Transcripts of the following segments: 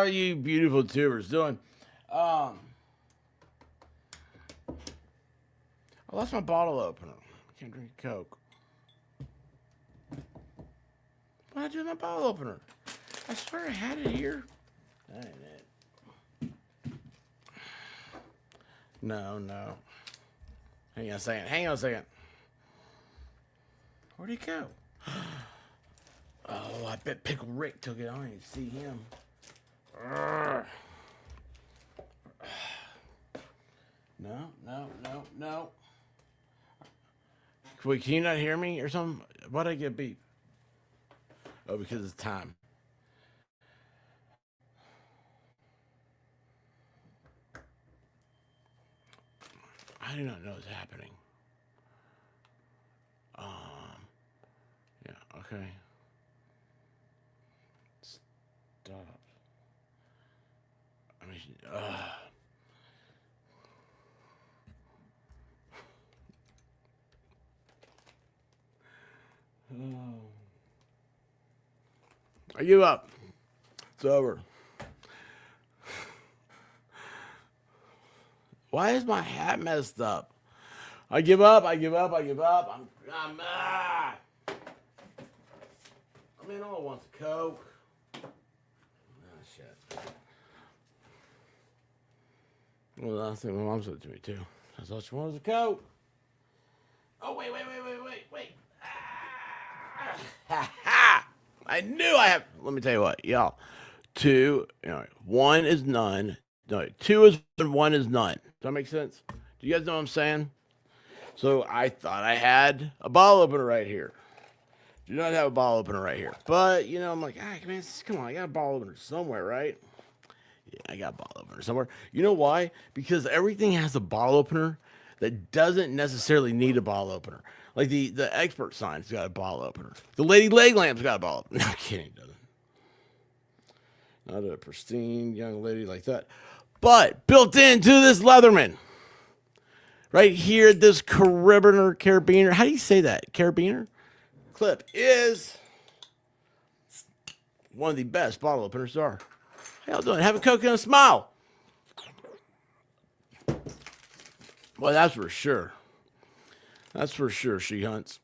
are you beautiful tubers doing? I lost my bottle opener. Can't drink Coke. What did I do with my bottle opener? I swear I had it here. That ain't it. No. Hang on a second. Where'd he go? Oh, I bet Pickle Rick took it. I don't even see him. No. Wait, can you not hear me or something? Why'd I get beep? Oh, because it's time. I do not know what's happening. Yeah, okay. Stop. I mean, I give up. It's over. Why is my hat messed up? I give up. I'm I mean, all I want's a Coke. Oh, shit. Well, the last thing my mom said to me, too. That's all she wanted was a Coke. Oh, wait. I knew I have. Let me tell you what, y'all. One is none. No, two is one is none. Does that make sense? Do you guys know what I'm saying? So I thought I had a bottle opener right here. Do not have a bottle opener right here. But, I'm like, man, come on, I got a bottle opener somewhere, right? Yeah, I got a bottle opener somewhere. You know why? Because everything has a bottle opener that doesn't necessarily need a bottle opener. Like the expert sign's got a bottle opener. The Lady Leg Lamp's got a bottle opener. No, I'm kidding, it doesn't. Not a pristine young lady like that. But built into this Leatherman, right here, this carabiner. How do you say that? Carabiner? Clip is one of the best bottle openers there are. How y'all doing? Have a Coke and a smile. Well, that's for sure. She hunts.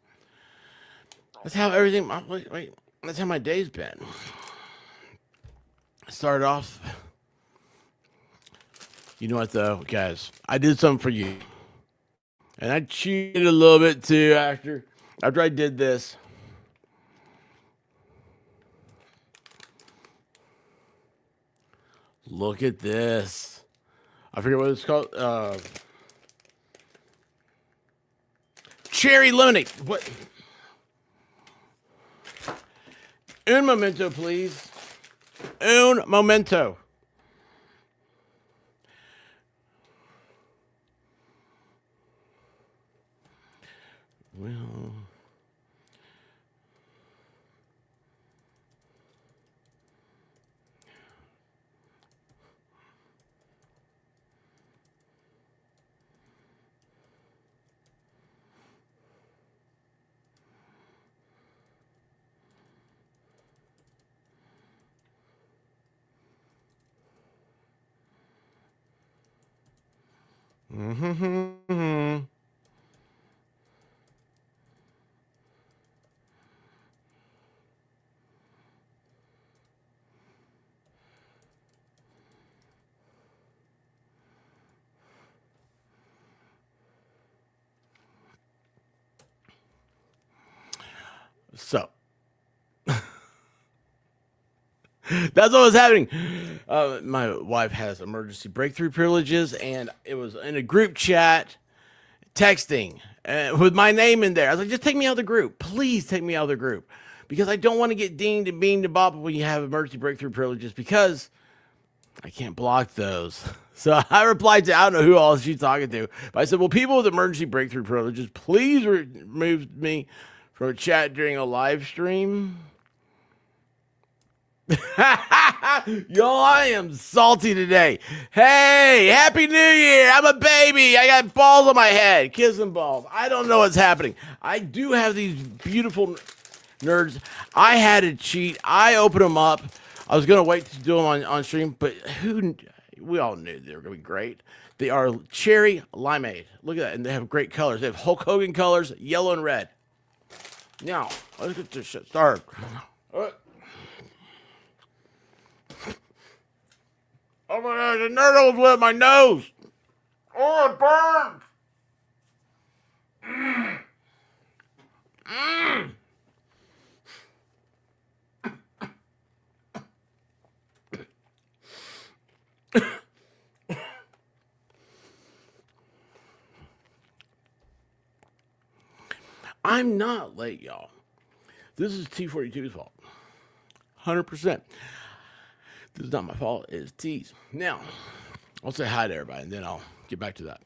That's how everything. Wait. That's how my day's been. I started off. You know what, though, guys? I did something for you. And I cheated a little bit, too, after I did this. Look at this. I forget what it's called. Cherry lemonade. What? Un momento, please. Un momento. Well, so that's what was happening. My wife has emergency breakthrough privileges, and it was in a group chat, texting with my name in there. I was like, just take me out of the group. Please take me out of the group. Because I don't want to get dinged and beamed and bopped when you have emergency breakthrough privileges, because I can't block those. So I replied to, I don't know who all she's talking to, but I said, well, people with emergency breakthrough privileges, please remove me from a chat during a live stream. Yo, I am salty today. Hey, Happy New Year. I'm a baby. I got balls on my head. Kissing balls. I don't know what's happening. I do have these beautiful nerds. I had to cheat. I opened them up. I was gonna wait to do them on stream, but we all knew they were gonna be great. They are cherry limeade. Look at that, and they have great colors. They have Hulk Hogan colors, yellow and red. Now let's get this shit started. Oh my god, the nerdles with my nose. Oh, it burns. I'm not late, y'all. This is T42's fault. 100%. This is not my fault. It's T's. Now, I'll say hi to everybody, and then I'll get back to that.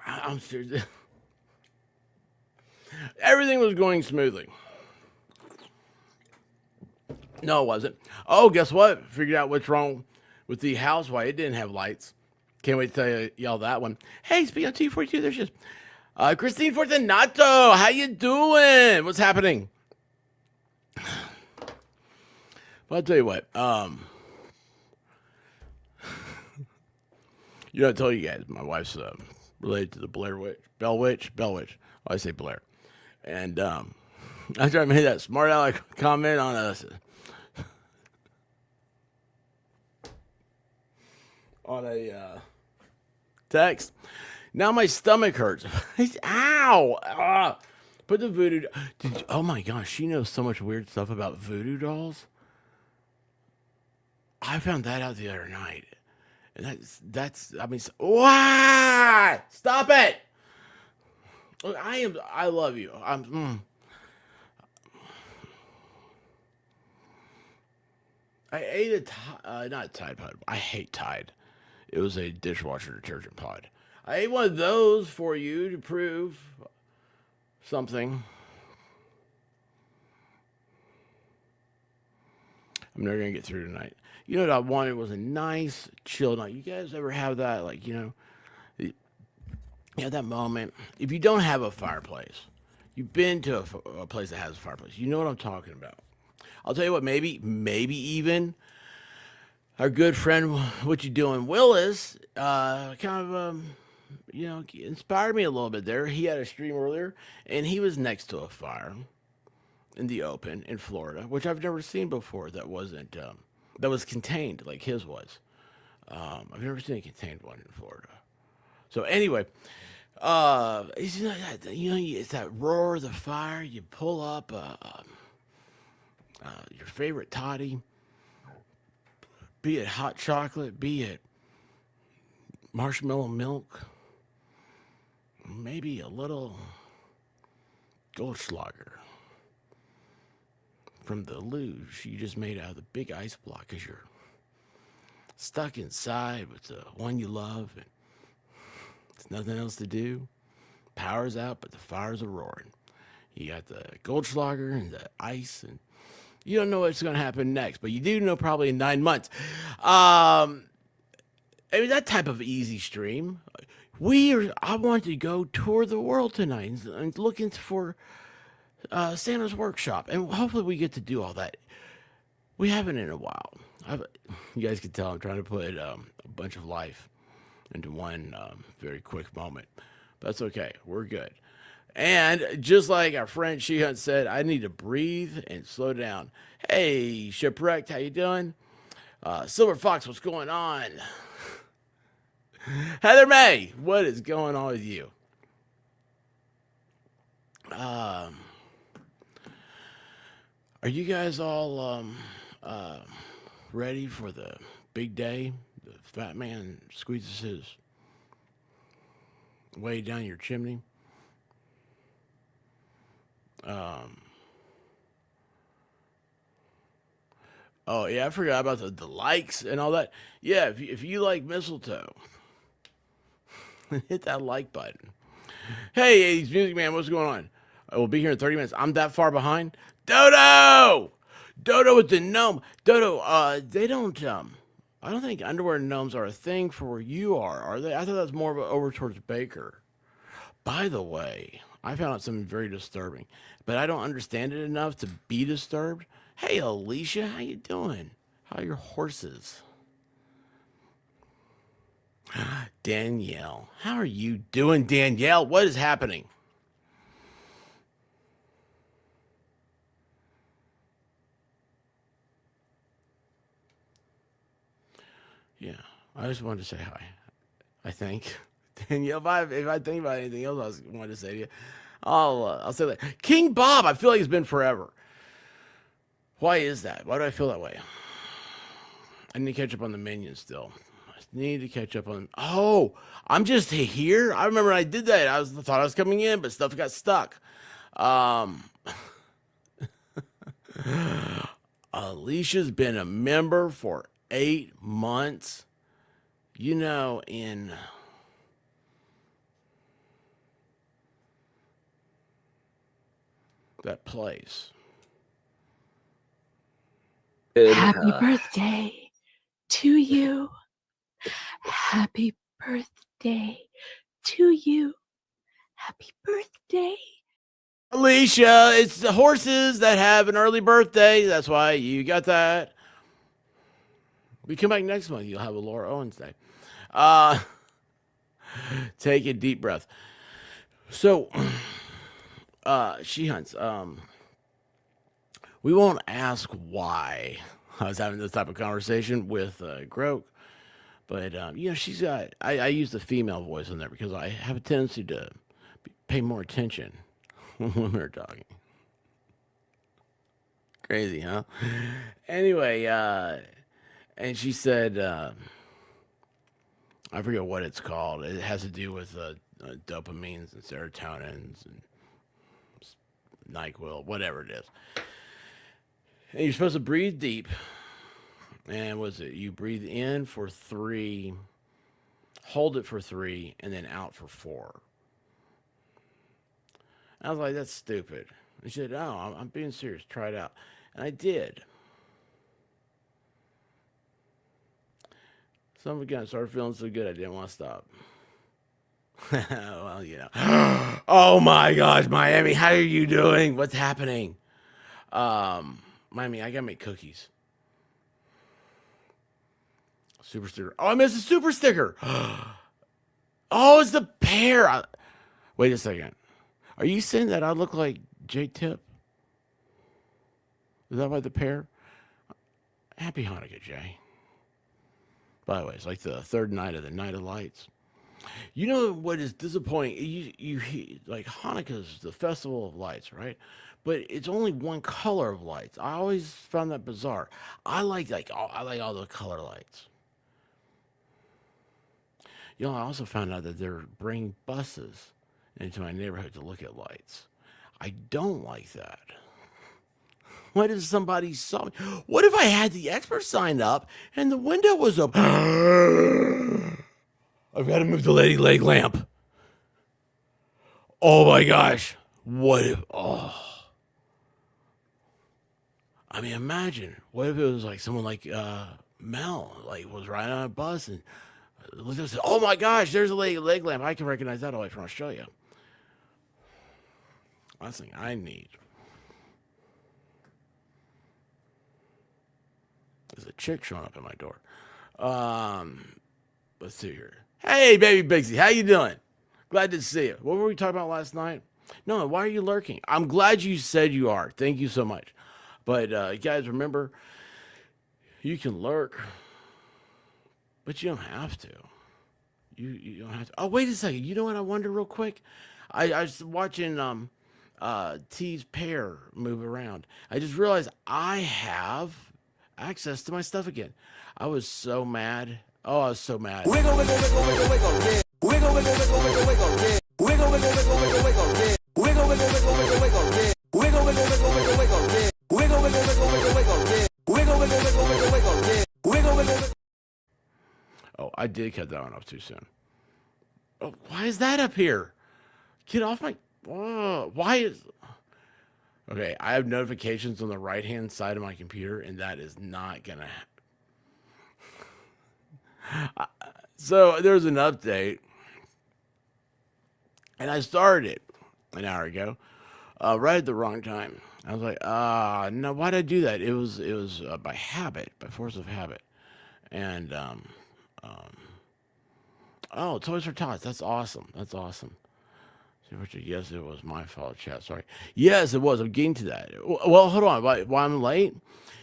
I'm serious. Everything was going smoothly. No, it wasn't. Oh, guess what? Figured out what's wrong with the house. Why it didn't have lights. Can't wait to tell y'all that one. Hey, speaking of T42, there's just Christine Fortunato. How you doing? What's happening? Well, I'll tell you what. You know, I told you guys, my wife's related to the Blair Witch, Bell Witch. Oh, I say Blair. And after I made that smart aleck comment on us on a text, now my stomach hurts. Ow! Put the voodoo. Oh my gosh, she knows so much weird stuff about voodoo dolls. I found that out the other night. And I mean, why? Stop it! I love you. I ate not Tide Pod. I hate Tide. It was a dishwasher detergent pod. I ate one of those for you to prove something. I'm never gonna get through tonight. You know what I wanted was a nice, chill night. You guys ever have that, like, you have that moment? If you don't have a fireplace, you've been to a place that has a fireplace. You know what I'm talking about. I'll tell you what. Maybe even our good friend, what you doing, Willis, inspired me a little bit there. He had a stream earlier, and he was next to a fire in the open in Florida, which I've never seen before. That wasn't that was contained like his was. I've never seen a contained one in Florida. So anyway, it's that roar of the fire. You pull up your favorite toddy, be it hot chocolate, be it marshmallow milk, maybe a little Goldschlager from the luge you just made out of the big ice block because you're stuck inside with the one you love and there's nothing else to do. Power's out, but the fires are roaring. You got the Goldschlager and the ice, and you don't know what's going to happen next, but you do know probably in 9 months. I mean, that type of easy stream. I want to go tour the world tonight and looking for Santa's workshop, and hopefully we get to do all that. We haven't in a while. You guys can tell I'm trying to put a bunch of life into one very quick moment. But that's okay. We're good. And just like our friend She Hunt said, I need to breathe and slow down. Hey, Shipwrecked, how you doing? Silver Fox, what's going on? Heather May, what is going on with you? Are you guys all ready for the big day? The fat man squeezes his way down your chimney. Oh yeah, I forgot about the likes and all that. Yeah, if you like mistletoe, hit that like button. Hey, 80s Music Man, what's going on? I will be here in 30 minutes. I'm that far behind. Dodo with the gnome. Dodo, they don't. I don't think underwear gnomes are a thing for where you are they? I thought that was more of over towards Baker. By the way, I found out something very disturbing, but I don't understand it enough to be disturbed. Hey, Alicia, how you doing? How are your horses? Danielle, how are you doing, Danielle? What is happening? Yeah, I just wanted to say hi. I think Danielle. If I think about anything else, I was wanted to say to you, I'll say that. King Bob. I feel like it's been forever. Why is that? Why do I feel that way? I need to catch up on the minions still. I need to catch up on. Oh, I'm just here. I remember when I did that. Thought I was coming in, but stuff got stuck. Um, Alicia's been a member for 8 months. In that place. Good. Happy birthday to you. Happy birthday to you. Happy birthday. Alicia, it's the horses that have an early birthday. That's why you got that. We come back next month. You'll have a Laura Owens Day. Uh, take a deep breath. So, she hunts. We won't ask why I was having this type of conversation with Groke, but she's got. I use the female voice in there because I have a tendency to pay more attention when we're talking. Crazy, huh? Anyway, and she said, I forget what it's called. It has to do with dopamines and serotonins and NyQuil, whatever it is. And you're supposed to breathe deep. And was it you breathe in for 3, hold it for 3, and then out for 4? I was like, that's stupid. And she said, no, I'm being serious. Try it out. And I did. Some again started feeling so good I didn't want to stop. Well, Oh my gosh, Miami, how are you doing? What's happening? Miami, I gotta make cookies. Super sticker. Oh, I missed a super sticker. Oh, it's the pear. Wait a second. Are you saying that I look like J Tip? Is that why the pear? Happy Hanukkah, Jay. By the way, it's like the third night of the Night of Lights. You know what is disappointing? Like Hanukkah's the festival of lights, right? But it's only one color of lights. I always found that bizarre. I like all the color lights. I also found out that they're bringing buses into my neighborhood to look at lights. I don't like that. What if somebody saw me? What if I had the expert sign up and the window was up? I've got to move the lady leg lamp. Oh my gosh. What if, I mean, imagine. What if it was like someone like Mel, like was riding on a bus and looked and said, oh my gosh, there's a leg lamp. I can recognize that all the way from Australia. Last thing I need is a chick showing up at my door. Let's see here. Hey, baby Bixie, how you doing? Glad to see you. What were we talking about last night? No, why are you lurking? I'm glad you said you are. Thank you so much. But guys, remember, you can lurk, but you don't have to. You don't have to. Oh, wait a second. You know what I wonder real quick? I was watching T's pair move around. I just realized I have access to my stuff again. I was so mad. Oh, I was so mad. Wiggle, wiggle, wiggle, wiggle, wiggle, yeah. Wiggle, wiggle, wiggle, wiggle, wiggle, yeah. Wiggle, wiggle, wiggle, wiggle, wiggle, yeah. Wiggle, wiggle, wiggle, wiggle, wiggle, yeah. Wiggle, wiggle, wiggle, wiggle, wiggle, yeah. Wiggle, wiggle, wiggle, wiggle, wiggle, yeah. Wiggle, wiggle, wiggle, wiggle, wiggle, yeah. Wiggle, wiggle, wiggle. Oh, I did cut that one off too soon. Oh, why is that up here? Get off my. Oh, why is. Okay, I have notifications on the right hand side of my computer, and that is not gonna. So there's an update, and I started it an hour ago. right at the wrong time. I was like, no, why did I do that? It was by habit, by force of habit. And um, oh, Toys for Tots. That's awesome. That's awesome. See, Richard, yes, it was my fault, chat. Sorry. Yes, it was. I'm getting to that. Well, hold on. Why I'm late?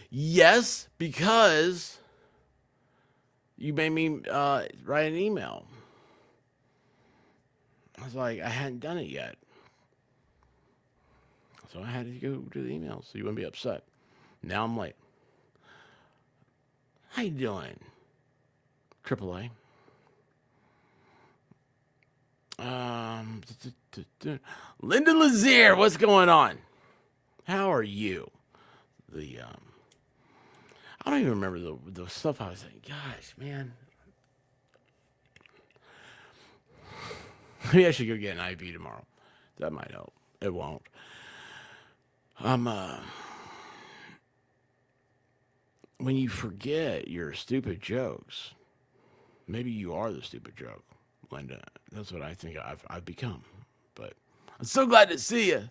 Yes, because you made me write an email. I was like, I hadn't done it yet. So I had to go do the email so you wouldn't be upset. Now I'm late. How you doing? AAA. Linda Lazier, what's going on? How are you? The I don't even remember the stuff I was saying. Gosh, man. Maybe I should go get an IV tomorrow. That might help. It won't. When you forget your stupid jokes, maybe you are the stupid joke, Linda. That's what I think I've become. But I'm so glad to see you.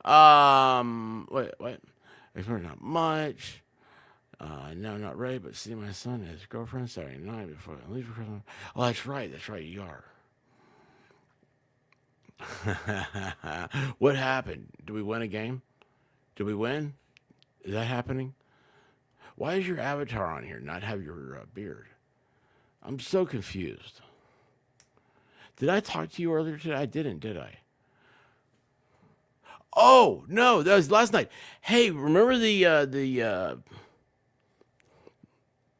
What? Expect not much. No, not ready, but see my son and his girlfriend Saturday night before I leave for Christmas. Oh, that's right. That's right. You are. What happened? Do we win a game? Did we win? Is that happening? Why is your avatar on here not have your beard? I'm so confused. Did I talk to you earlier today? I didn't, did I? Oh no, that was last night. Hey, remember the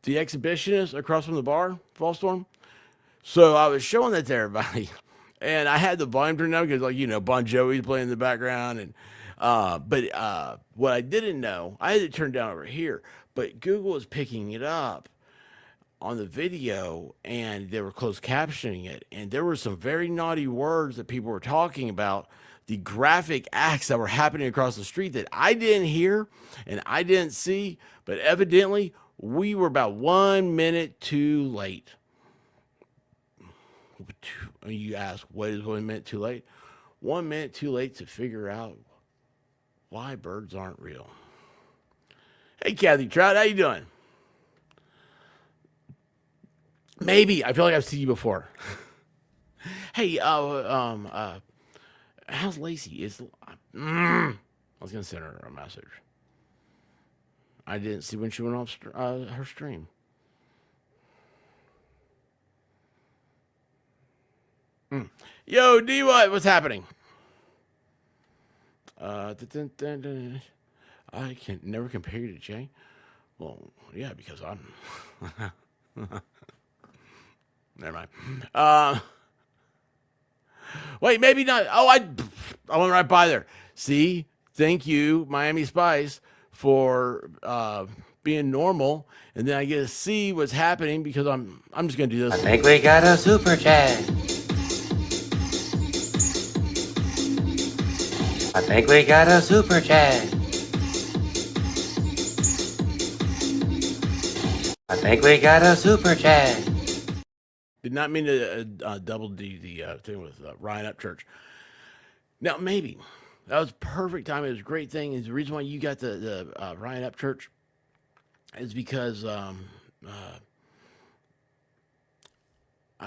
exhibitionist across from the bar, Fallstorm? So I was showing that to everybody, and I had the volume turned down because, like, Bon Jovi's playing in the background, and but what I didn't know, I had it turned down over here, but Google was picking it up on the video, and they were closed captioning it, and there were some very naughty words that people were talking about. The graphic acts that were happening across the street that I didn't hear and I didn't see, but evidently we were about 1 minute too late. You ask, what is 1 minute too late? 1 minute too late to figure out why birds aren't real. Hey, Kathy Trout, how you doing? Maybe. I feel like I've seen you before. Hey, how's Lacey? I was gonna send her a message. I didn't see when she went off her stream. Yo, D, what's happening? I can never compare you to Jay. Well, yeah, because I'm. Never mind. Wait, maybe not. Oh, I went right by there. See, thank you, Miami Spice, for being normal, and then I get to see what's happening because I'm just gonna do this. I think we got a super chat. I think we got a super chat. I think we got a super chat. Did not mean to double D the thing with Ryan Upchurch. Now, maybe that was perfect time. It was a great thing. And the reason why you got the Ryan Upchurch is because I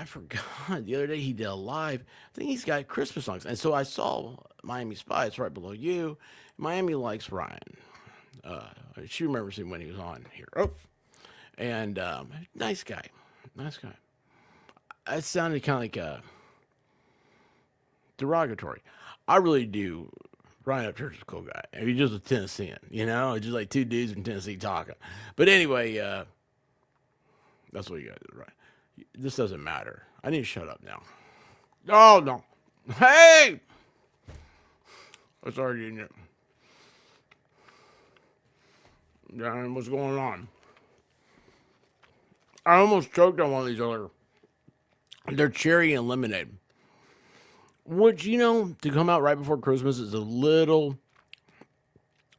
forgot the other day he did a live. I think he's got Christmas songs. And so I saw Miami Spice right below you. Miami likes Ryan. She remembers him when he was on here. Oh, and nice guy. Nice guy. It sounded kind of like derogatory. I really do. Ryan Upchurch is a cool guy. He's just a Tennessean, just like two dudes from Tennessee talking. But anyway, that's what you guys do, right? This doesn't matter. I need to shut up now. Oh, no. Hey! What's already in it? What's going on? I almost choked on one of these earlier. They're cherry and lemonade. Which, to come out right before Christmas is a little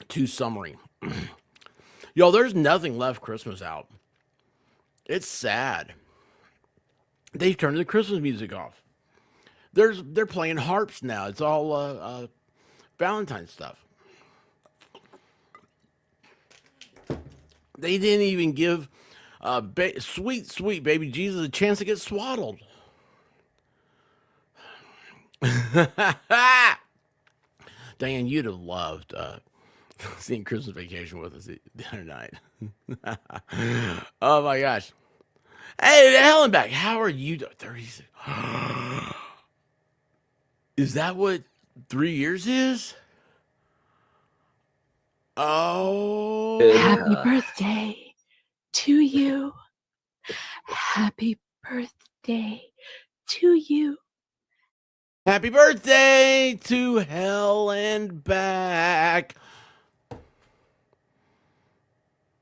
too summery. Y'all, there's nothing left Christmas out. It's sad. They've turned the Christmas music off. They're playing harps now. It's all Valentine's stuff. They didn't even give sweet baby Jesus a chance to get swaddled. Diane, you'd have loved seeing Christmas Vacation with us the other night. Oh my gosh. Hey, Ellenbeck, how are you? 36. Is that what 3 years is? Oh. Happy birthday to you. Happy birthday to you. Happy birthday to hell and back.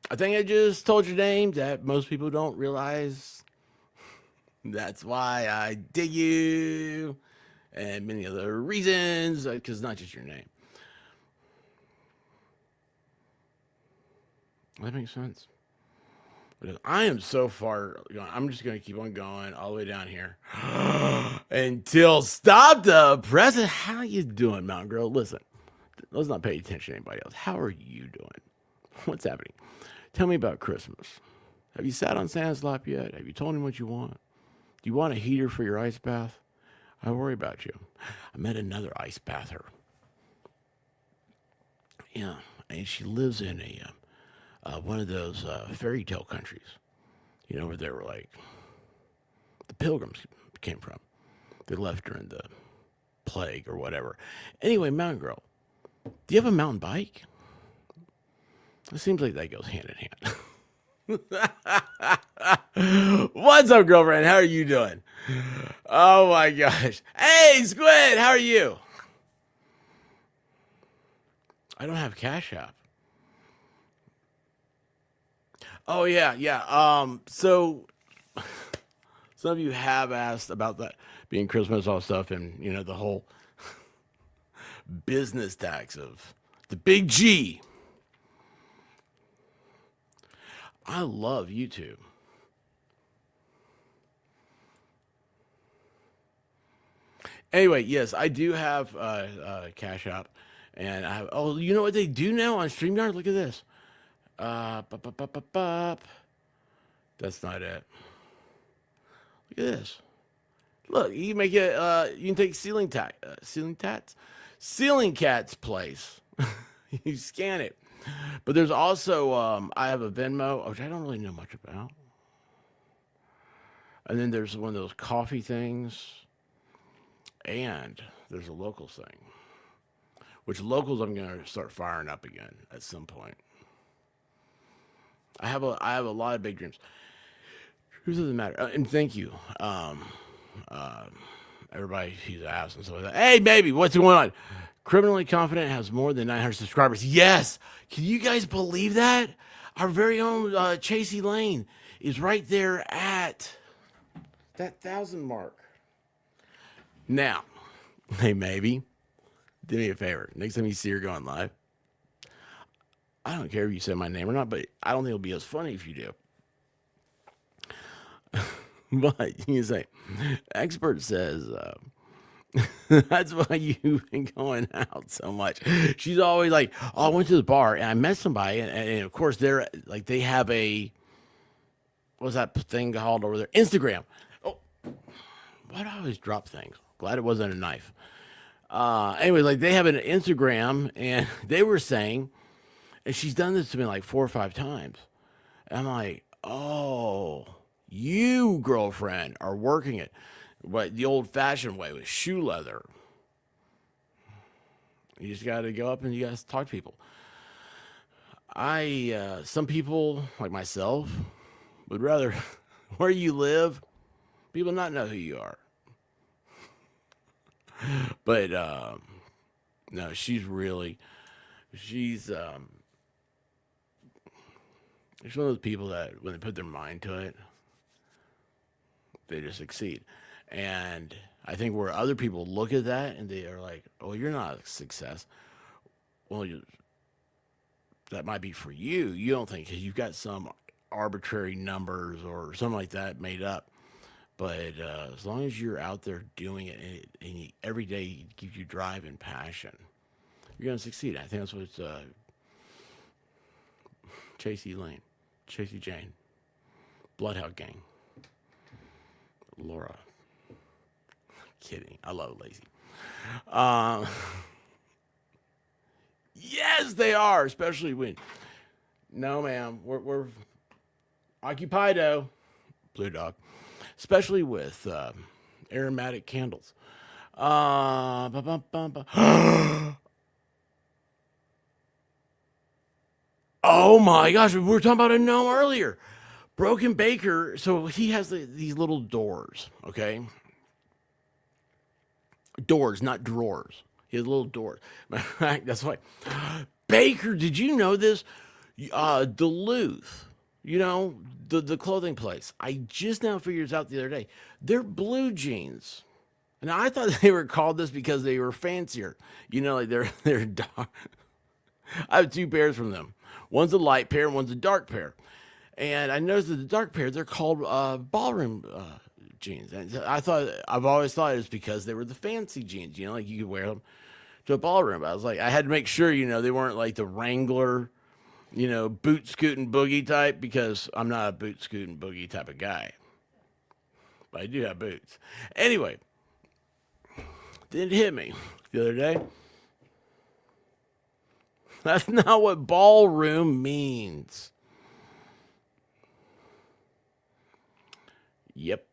I think I just told your name that most people don't realize. That's why I dig you. And many other reasons, because not just your name. That makes sense. But I am so far gone. I'm just going to keep on going all the way down here until stop the present. How you doing, Mountain Girl? Listen, let's not pay attention to anybody else. How are you doing? What's happening? Tell me about Christmas. Have you sat on Santa's lap yet? Have you told him what you want? Do you want a heater for your ice bath? I worry about you. I met another ice bather. Yeah, and she lives in one of those fairy tale countries, you know, where they were like the pilgrims came from. They left during the plague or whatever. Anyway, Mountain Girl, do you have a mountain bike? It seems like that goes hand in hand. What's up, girlfriend? How are you doing? Oh my gosh. Hey, Squid, how are you? I don't have Cash App. Oh yeah. So some of you have asked about that being Christmas, all stuff, and you know the whole business tax of the big G. I love YouTube. Anyway, yes, I do have Cash App, and I have. Oh, you know what they do now on StreamYard? Look at this. That's not it. Look at this. Look, you can make it. You can take Ceiling Cat's place. You scan it. But there's also I have a Venmo, which I don't really know much about. And then there's one of those coffee things, and there's a locals thing, which locals I'm gonna start firing up again at some point. I have a lot of big dreams. Truth of the matter, and thank you, everybody who's asked and stuff like that. Hey, baby, what's going on? Criminally Confident has more than 900 subscribers. Yes, can you guys believe that? Our very own Chasey Lane is right there at that 1,000 mark. Now, hey, maybe, do me a favor. Next time you see her going live, I don't care if you say my name or not, but I don't think it'll be as funny if you do. But you can say, expert says, that's why you've been going out so much. She's always like, oh, I went to the bar and I met somebody. And of course, they're like, they have a, what's that thing called over there? Instagram. Oh, why do I always drop things? Glad it wasn't a knife. Anyway, like they have an Instagram and they were saying, and she's done this to me like 4 or 5 times. And I'm like, oh, you, girlfriend, are working it. But the old-fashioned way with shoe leather. You just got to go up and you got to talk to people. Some people, like myself, would rather where you live, people not know who you are. But, no, she's one of those people that when they put their mind to it, they just succeed. And I think where other people look at that and they are like, oh, you're not a success. Well, that might be for you. You don't think because you've got some arbitrary numbers or something like that made up. But as long as you're out there doing it and every day it gives you drive and passion, you're going to succeed. I think that's what it's Chasey Lane, Chasey Jane, Bloodhound Gang, Laura. Kidding. I love Lacey. Yes, they are, especially when. No, ma'am. We're occupied-o, Blue Dog, especially with aromatic candles. Oh my gosh, we were talking about a gnome earlier. Broken Baker, so he has these little doors, okay? Doors, not drawers. He has little doors. That's why. Baker, did you know this? Duluth, the clothing place. I just now figured this out the other day. They're blue jeans. And I thought they were called this because they were fancier. Like they're dark. I have two pairs from them. One's a light pair and one's a dark pair. And I noticed that the dark pair, they're called ballroom jeans. And I've always thought it's because they were the fancy jeans, like you could wear them to a ballroom. I was like, I had to make sure, they weren't like the Wrangler, boot scooting boogie type, because I'm not a boot scooting boogie type of guy. But I do have boots. Anyway, didn't hit me the other day. That's not what ballroom means. Yep.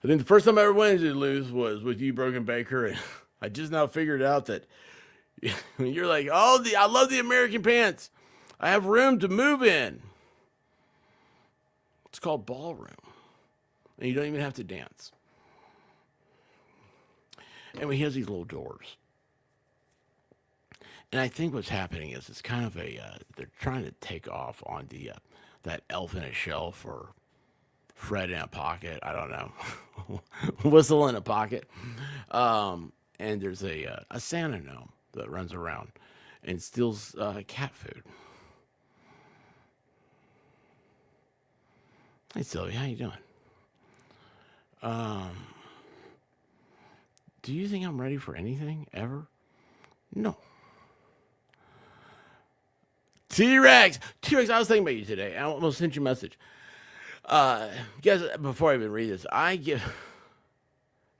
I think the first time I ever went to Duluth was with you, Broken Baker, and I just now figured out that you're like, I love the American pants. I have room to move in. It's called ballroom. And you don't even have to dance. And he has these little doors. And I think what's happening is it's kind of they're trying to take off on that elf in a shelf or Fred in a pocket. I don't know. Whistle in a pocket. And there's a Santa gnome that runs around and steals cat food. Hey, Sylvia, how you doing? Do you think I'm ready for anything ever? No. T-Rex, I was thinking about you today. I almost sent you a message. Guys, before I even read this,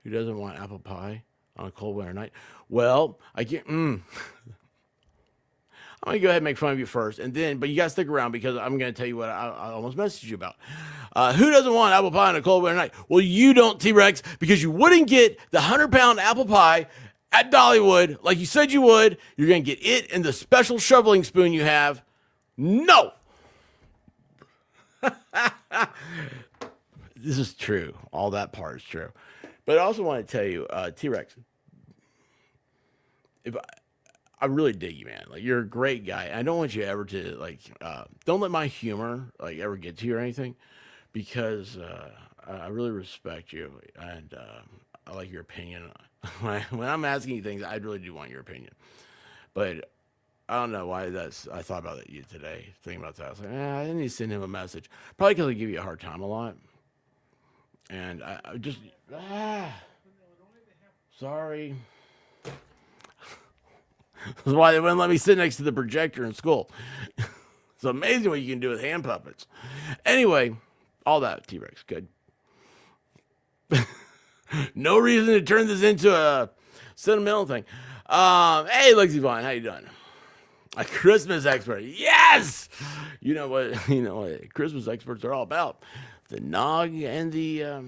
who doesn't want apple pie on a cold winter night? Well, I'm going to go ahead and make fun of you first, but you got to stick around because I'm going to tell you what I almost messaged you about. Who doesn't want apple pie on a cold winter night? Well, you don't, T-Rex, because you wouldn't get the 100-pound apple pie at Dollywood like you said you would. You're going to get it in the special shoveling spoon you have. No! This is true. All that part is true. But I also want to tell you, T-Rex, I really dig you, man. Like, you're a great guy. I don't want you ever to, don't let my humor, ever get to you or anything, because I really respect you, and I like your opinion. When I'm asking you things, I really do want your opinion. But I don't know why I thought about it today, thinking about that. I was like, I didn't need to send him a message. Probably because I give you a hard time a lot. And I just, sorry. That's why they wouldn't let me sit next to the projector in school. It's amazing what you can do with hand puppets. Anyway, all that, T-Rex, good. No reason to turn this into a sentimental thing. Hey, Lexi Vaughn, how you doing? A Christmas expert. Yes! You know what Christmas experts are all about. The nog and the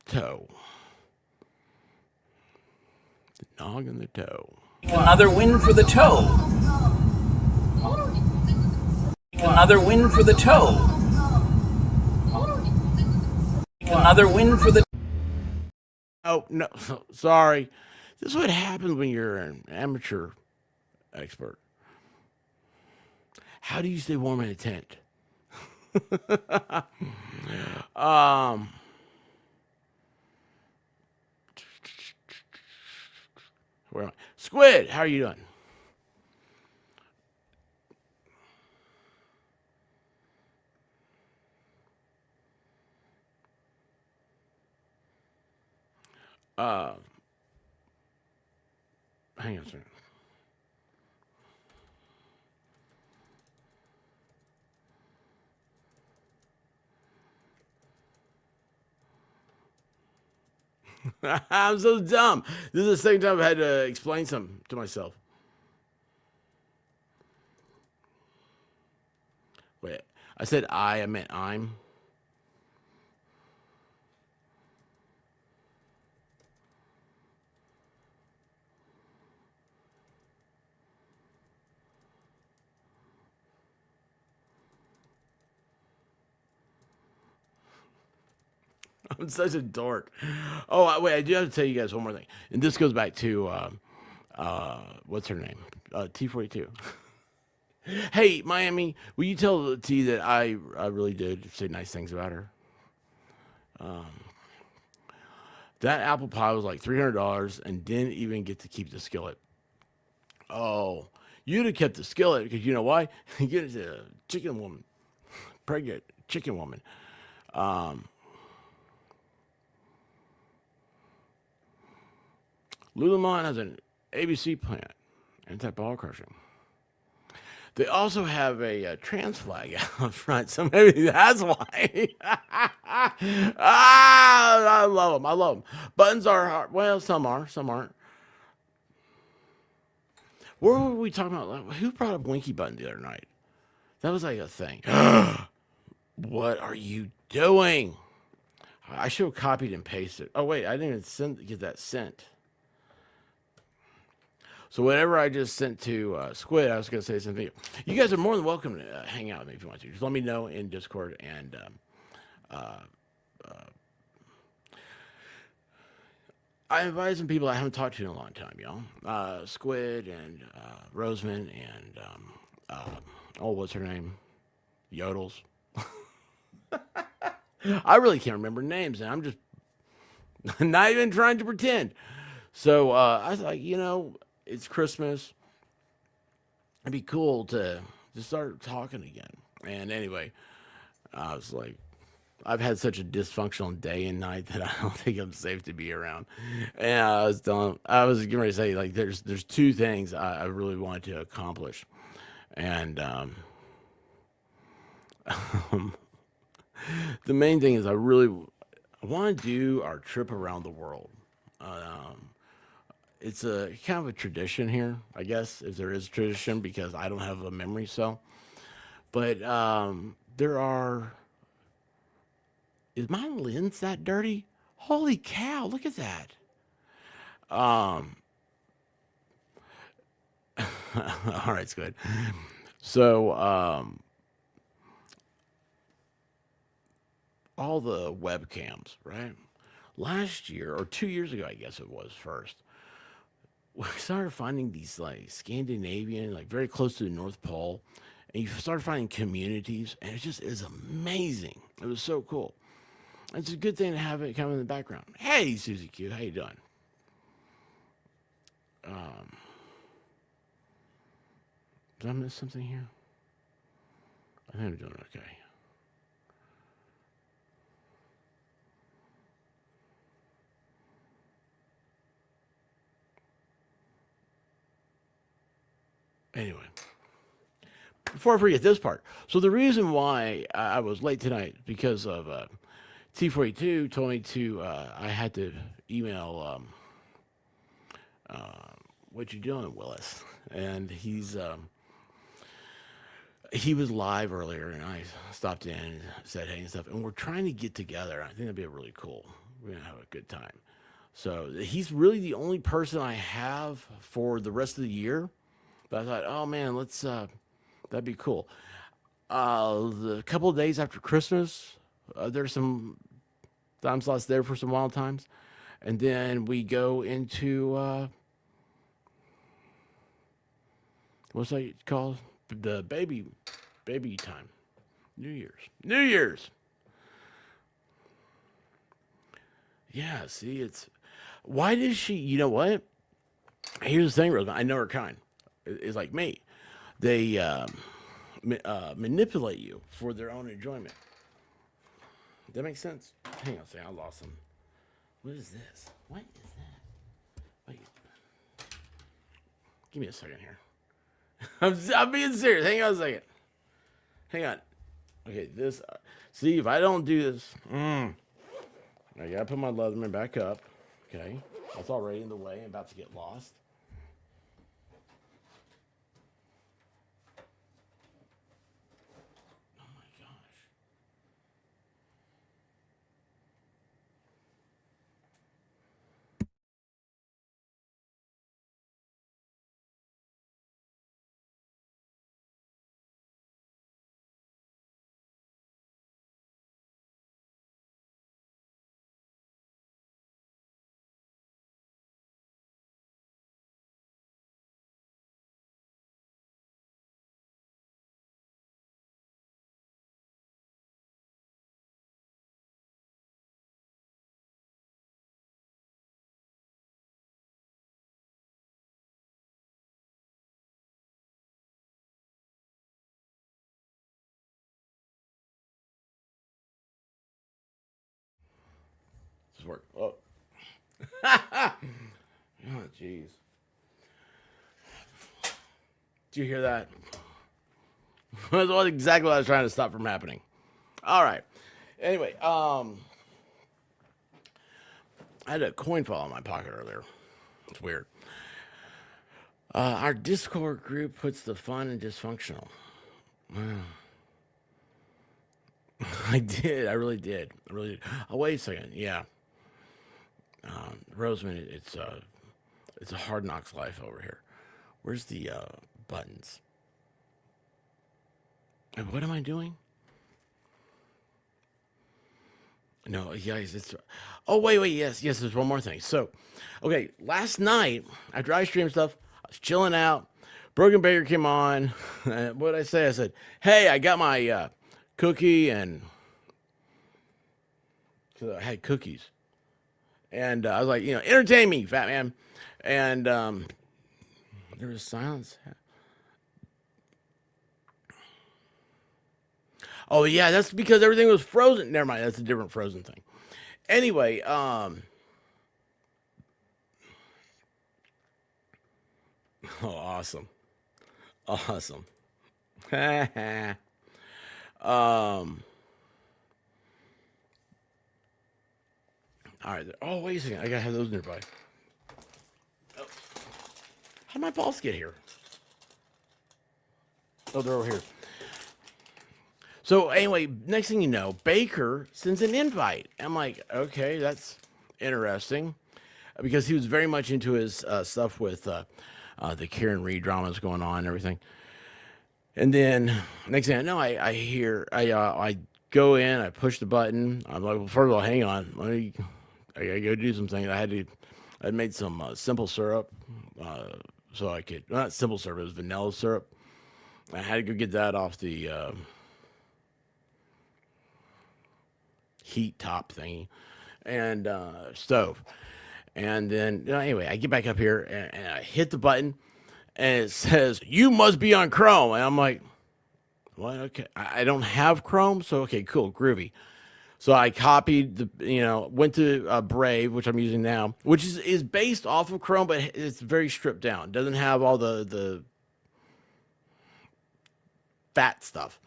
toe. The nog and the toe. Another win for the toe. Another win for the toe. Another win for the... Oh, no, sorry. This is what happens when you're an amateur expert. How do you stay warm in a tent? Where am I? Squid, how are you doing? Hang on a second. I'm so dumb. This is the second time I've had to explain something to myself. Wait, I said I meant I'm. I'm such a dork. Oh, wait, I do have to tell you guys one more thing. And this goes back to, what's her name? T42. Hey, Miami, will you tell T that I really did say nice things about her? That apple pie was like $300 and didn't even get to keep the skillet. Oh, you'd have kept the skillet because you know why? You get a chicken woman, pregnant chicken woman. Lululemon has an ABC plant, anti-ball crushing. They also have a trans flag out front, so maybe that's why. I love them. I love them. Buttons are hard. Well, some are, some aren't. What were we talking about? Who brought up Winky Button the other night? That was like a thing. What are you doing? I should have copied and pasted. Oh wait, I didn't even get that sent. So whatever I just sent to Squid, I was going to say something. You guys are more than welcome to hang out with me if you want to. Just let me know in Discord. And I invited some people I haven't talked to in a long time, y'all. Squid and Roseman and, what's her name? Yodels. I really can't remember names, and I'm just not even trying to pretend. So I was like, it's Christmas. It'd be cool to start talking again. And anyway, I was like, I've had such a dysfunctional day and night that I don't think I'm safe to be around. And I was getting ready to say, like, there's two things I really wanted to accomplish. And the main thing is I want to do our trip around the world. It's a kind of a tradition here, I guess, if there is a tradition, because I don't have a memory cell. But there are. Is my lens that dirty? Holy cow! Look at that. All right, it's good. So all the webcams, right? Last year or 2 years ago, I guess it was first. We started finding these like Scandinavian, like very close to the North Pole, and you started finding communities, and it just is amazing. It was so cool. It's a good thing to have it come in the background. Hey, Susie Q, how you doing? Did I miss something here? I think I'm doing okay. Anyway, before I forget this part. So the reason why I was late tonight because of T42 told me to I had to email what you doing, Willis? And he was live earlier, and I stopped in and said hey and stuff. And we're trying to get together. I think that'd be really cool. We're gonna have a good time. So he's really the only person I have for the rest of the year. But I thought, oh man, let's that'd be cool. The couple of days after Christmas, there's some time slots there for some wild times, and then we go into what's that called? The baby time, New Year's. Yeah, see, why does she? You know what? Here's the thing, Rosa. I know her kind. Is like me. They manipulate you for their own enjoyment. Does that make sense? Hang on a second, I lost them. What is this? What is that? Wait. Give me a second here. I'm being serious. Hang on a second. Hang on. Okay, this. See, if I don't do this, I gotta put my Leatherman back up. Okay, that's already in the way. I'm about to get lost. Oh my gosh. This work. Oh. Oh, jeez. Did you hear that? That's exactly what I was trying to stop from happening. All right. Anyway, I had a coin fall in my pocket earlier. It's weird. Our Discord group puts the fun in dysfunctional. I did. I really did. I really did. Oh, wait a second. Yeah. Roseman, it's a hard knocks life over here. Where's the buttons? And what am I doing? No, yes, it's. Oh, wait, yes, there's one more thing. So, okay, last night, after I streamed stuff, I was chilling out. Broken Baker came on. What did I say? I said, hey, I got my cookie, and. Because I had cookies. And I was like, entertain me, fat man. And there was silence. Oh, yeah, that's because everything was frozen. Never mind, that's a different Frozen thing. Anyway, oh, awesome. Awesome. All right. Oh, wait a second. I gotta have those nearby. Oh. How did my balls get here? Oh, they're over here. So anyway, next thing you know, Baker sends an invite. I'm like, okay, that's interesting, because he was very much into his stuff with the Kieran Reed dramas going on and everything. And then next thing I know, I go in, I push the button. I'm like, well, first of all, hang on, I gotta go do something. I'd made some simple syrup, so I could, well, not simple syrup, it was vanilla syrup. I had to go get that off the heat top thingy and stove. And then anyway, I get back up here and I hit the button, and it says, you must be on Chrome. And I'm like, what? Okay, I don't have Chrome, so okay, cool, groovy. So I copied went to Brave, which I'm using now, which is based off of Chrome, but it's very stripped down. It doesn't have all the fat stuff.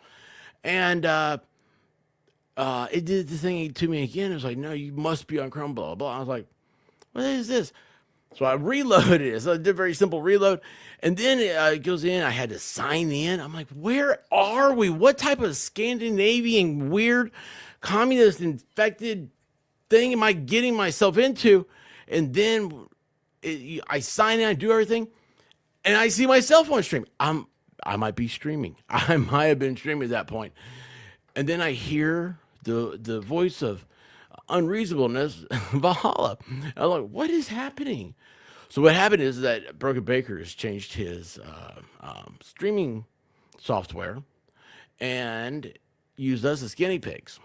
And it did the thing to me again. It was like, no, you must be on Chrome, blah, blah. I was like, what is this? So I reloaded it. So I did a very simple reload. And then it goes in. I had to sign in. I'm like, where are we? What type of Scandinavian weird communist infected thing am I getting myself into? And then I sign in, I do everything, and I see my cell phone stream. I might be streaming. I might have been streaming at that point. And then I hear the voice of unreasonableness, Valhalla. I'm like, what is happening? So what happened is that Broken Baker has changed his streaming software and used us as guinea pigs.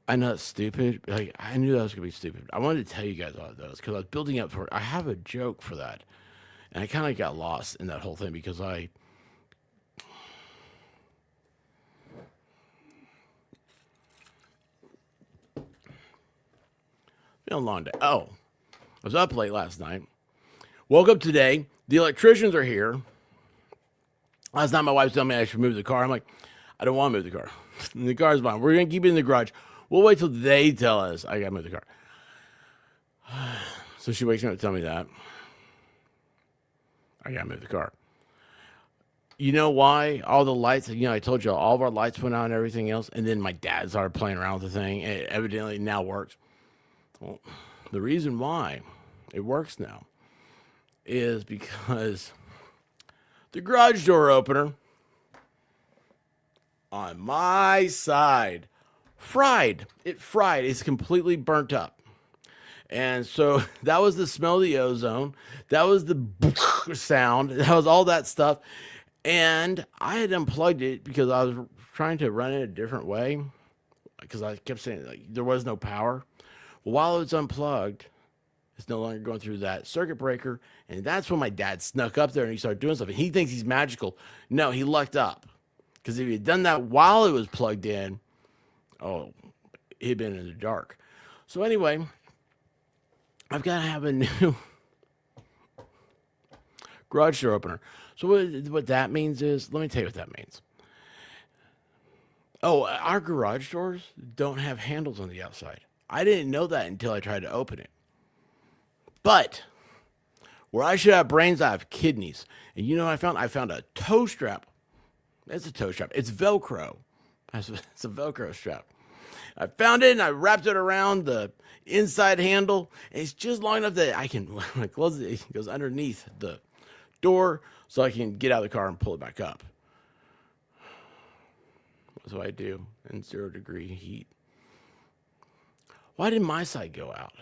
I know it's stupid. Like, I knew that was gonna be stupid. I wanted to tell you guys all those because I was building up for it. I have a joke for that, and I kind of got lost in that whole thing because it's been a long day. Oh, was up late last night. Woke up today. The electricians are here. Last night, my wife told me I should move the car. I'm like, I don't want to move the car. The car's mine. We're going to keep it in the garage. We'll wait till they tell us I got to move the car. So she wakes me up to tell me that. I got to move the car. You know why? All the lights, I told you all of our lights went out and everything else. And then my dad started playing around with the thing. It evidently now works. Well, the reason why it works now is because the garage door opener on my side fried. It fried. It's completely burnt up. And so that was the smell of the ozone. That was the sound. That was all that stuff. And I had unplugged it because I was trying to run it a different way because I kept saying like there was no power. Well, while it was unplugged, it's no longer going through that circuit breaker. And that's when my dad snuck up there and he started doing stuff. And he thinks he's magical. No, he lucked up. Because if he had done that while it was plugged in, he'd been in the dark. So anyway, I've got to have a new garage door opener. So what that means is, let me tell you what that means. Oh, our garage doors don't have handles on the outside. I didn't know that until I tried to open it. But where I should have brains, I have kidneys. And you know what I found? I found a toe strap. It's a toe strap. It's Velcro. It's a Velcro strap. I found it and I wrapped it around the inside handle. And it's just long enough that I can, when I close it, it goes underneath the door so I can get out of the car and pull it back up. That's what I do in 0-degree heat. Why did my side go out?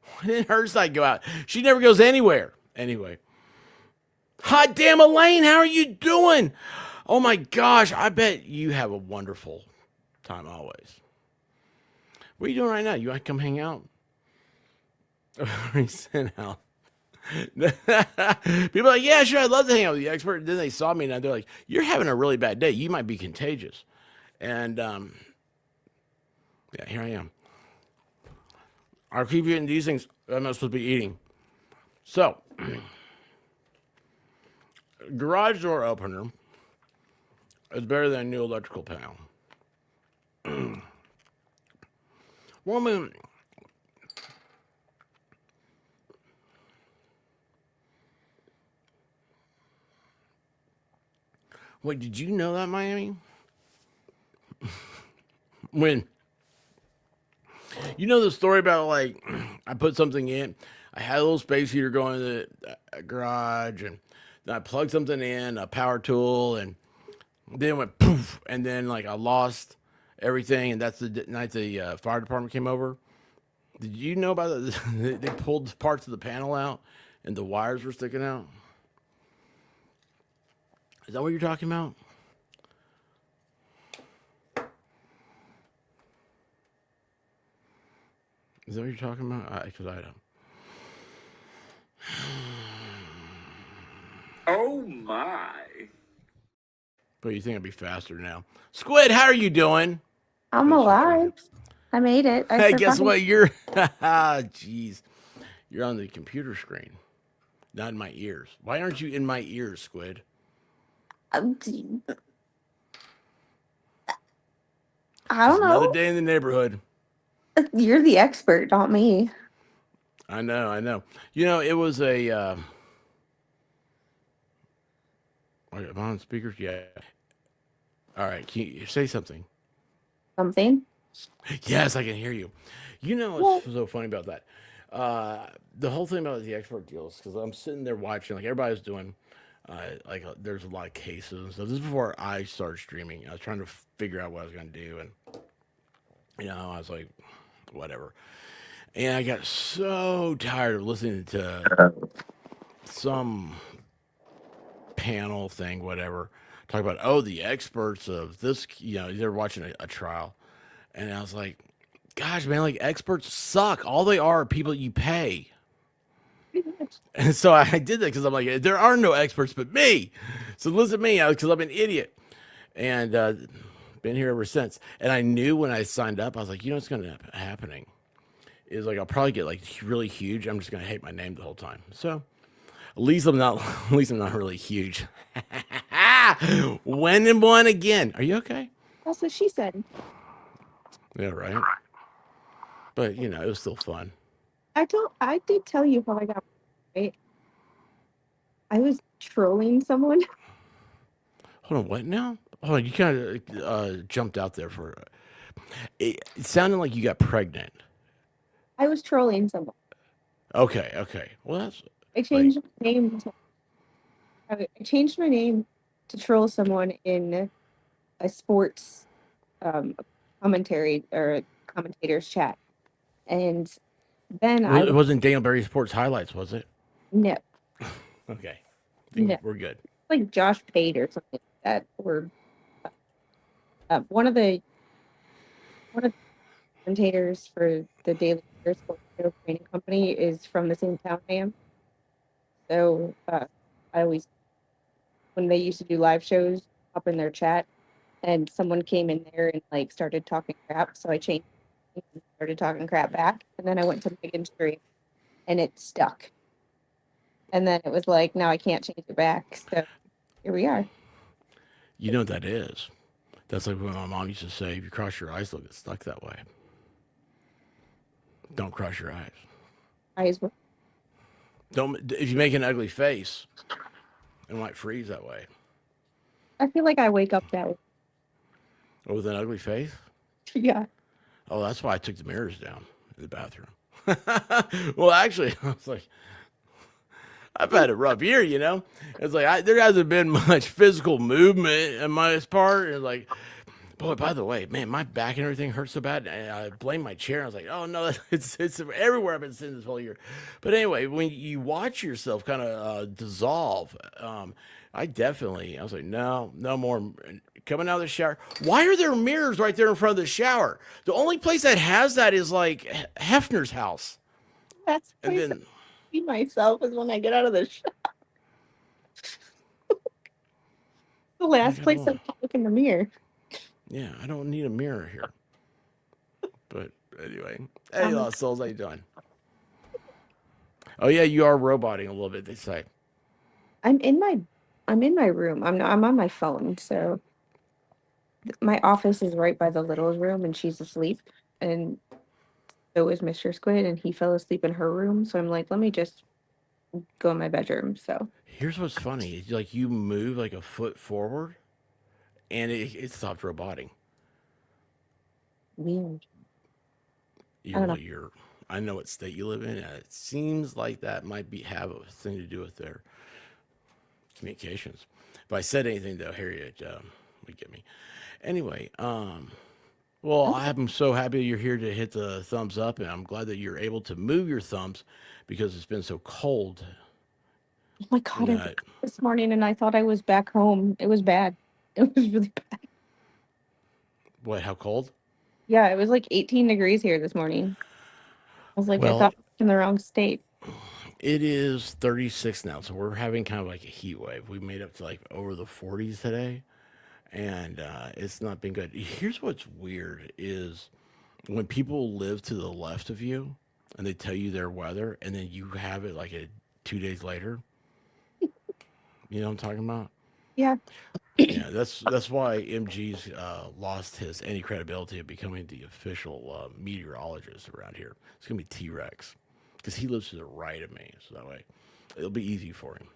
Why didn't her side go out? She never goes anywhere. Anyway. Hot damn, Elaine, how are you doing? Oh my gosh, I bet you have a wonderful time always. What are you doing right now? You want to come hang out? He sent out. People are like, yeah, sure, I'd love to hang out with the expert. And then they saw me and they're like, you're having a really bad day. You might be contagious. And yeah, here I am. I keep eating these things I'm not supposed to be eating. So, garage door opener is better than a new electrical panel. Well, I mean, wait, did you know that, Miami? When you know the story about like I put something in, I had a little space heater going in the garage, and then I plugged something in, a power tool, and then it went poof, and then like I lost everything, and that's the night the fire department came over. Did you know about that? They pulled parts of the panel out, and the wires were sticking out. Is that what you're talking about? Is that what you're talking about? Because I don't. Oh my. But you think I'd be faster now. Squid, how are you doing? I'm alive. I made it. Hey, guess what? You're, jeez. You're on the computer screen, not in my ears. Why aren't you in my ears, Squid? I don't It's know. another day in the neighborhood. You're the expert, not me. I know. You know, it was a. Am I on speakers? Yeah. All right. Can you say something? Something. Yes, I can hear you. You know what's so funny about that? The whole thing about the expert deals, because I'm sitting there watching, like everybody's doing, there's a lot of cases and stuff. This is before I started streaming. I was trying to figure out what I was going to do, and I was like, whatever. And I got so tired of listening to some panel thing, whatever, talk about, the experts of this, they're watching a trial. And I was like, gosh, man, like experts suck. All they are people you pay. And so I did that because I'm like, there are no experts but me. So listen to me because I'm an idiot. And been here ever since. And I knew when I signed up, I was like, what's going to be happening is like I'll probably get like really huge. I'm just gonna hate my name the whole time. So at least I'm not. At least I'm not really huge. When and one again. Are you okay? That's what she said. Yeah, right. But you know, it was still fun. I did tell you how I got right. I was trolling someone. Hold on, what now? Hold on, you kind of jumped out there for. It sounded like you got pregnant. I was trolling someone. Okay, okay. Well, that's I changed my name. I changed my name to troll someone in a sports commentary or commentators chat, and then it wasn't Daniel Berry Sports Highlights, was it? no, Okay, I think No. we're good. like Josh Pate or something like that, or one of the commentators for the Daily Bear Sports Show Training Company is from the same town I am. So I always, when they used to do live shows, up in their chat, and someone came in there and like started talking crap. So I changed and started talking crap back, and then I went to Megan's stream, and it stuck. And then it was like, now I can't change it back. So here we are. You know what that is? That's like when my mom used to say, "If you cross your eyes, they'll get stuck that way." Don't cross your eyes. Eyes were Don't. If you make an ugly face, it might freeze that way. I feel like I wake up that way. Or with an ugly face. Yeah. Oh, that's why I took the mirrors down in the bathroom. Well, actually, I was like, I've had a rough year, you know. It's like there hasn't been much physical movement in my part. It's like, boy, by the way, man, my back and everything hurts so bad. And I blame my chair. I was like, oh no, it's everywhere I've been sitting this whole year. But anyway, when you watch yourself kind of dissolve, I was like, no more coming out of the shower. Why are there mirrors right there in front of the shower? The only place that has that is like Hefner's house. That's And place then, I see myself is when I get out of the shower. The last got place one. I look in the mirror. yeah, I don't need a mirror here. But anyway, hey, Lost Souls, how you doing? Oh yeah, you are roboting a little bit. They say. I'm in my room. I'm on my phone, so my office is right by the little's room, and she's asleep, and so is Mr. Squid, and he fell asleep in her room. So I'm like, let me just go in my bedroom. So Here's what's funny: it's like you move like a foot forward, and it stopped roboting. weird. You're, don't know. well, I know what state you live in. And it seems like that might have a thing to do with their communications. If I said anything, though, Harriet would get me. Anyway, well, I'm so happy you're here to hit the thumbs up, and I'm glad that you're able to move your thumbs because it's been so cold. Oh my God, I woke that- up this morning and I thought I was back home. It was bad. It was really bad. What? How cold? Yeah, it was like 18 degrees here this morning. I was like, I Well- thought I was in the wrong state. It is 36 now, so we're having kind of like a heat wave. We made up to like over the 40s today, and it's not been good. Here's what's weird is when people live to the left of you and they tell you their weather, and then you have it like 2 days later. You know what I'm talking about? Yeah. Yeah, that's why MG's lost any credibility of becoming the official meteorologist around here. It's gonna be T-Rex because he lives to the right of me, so that way it'll be easy for him.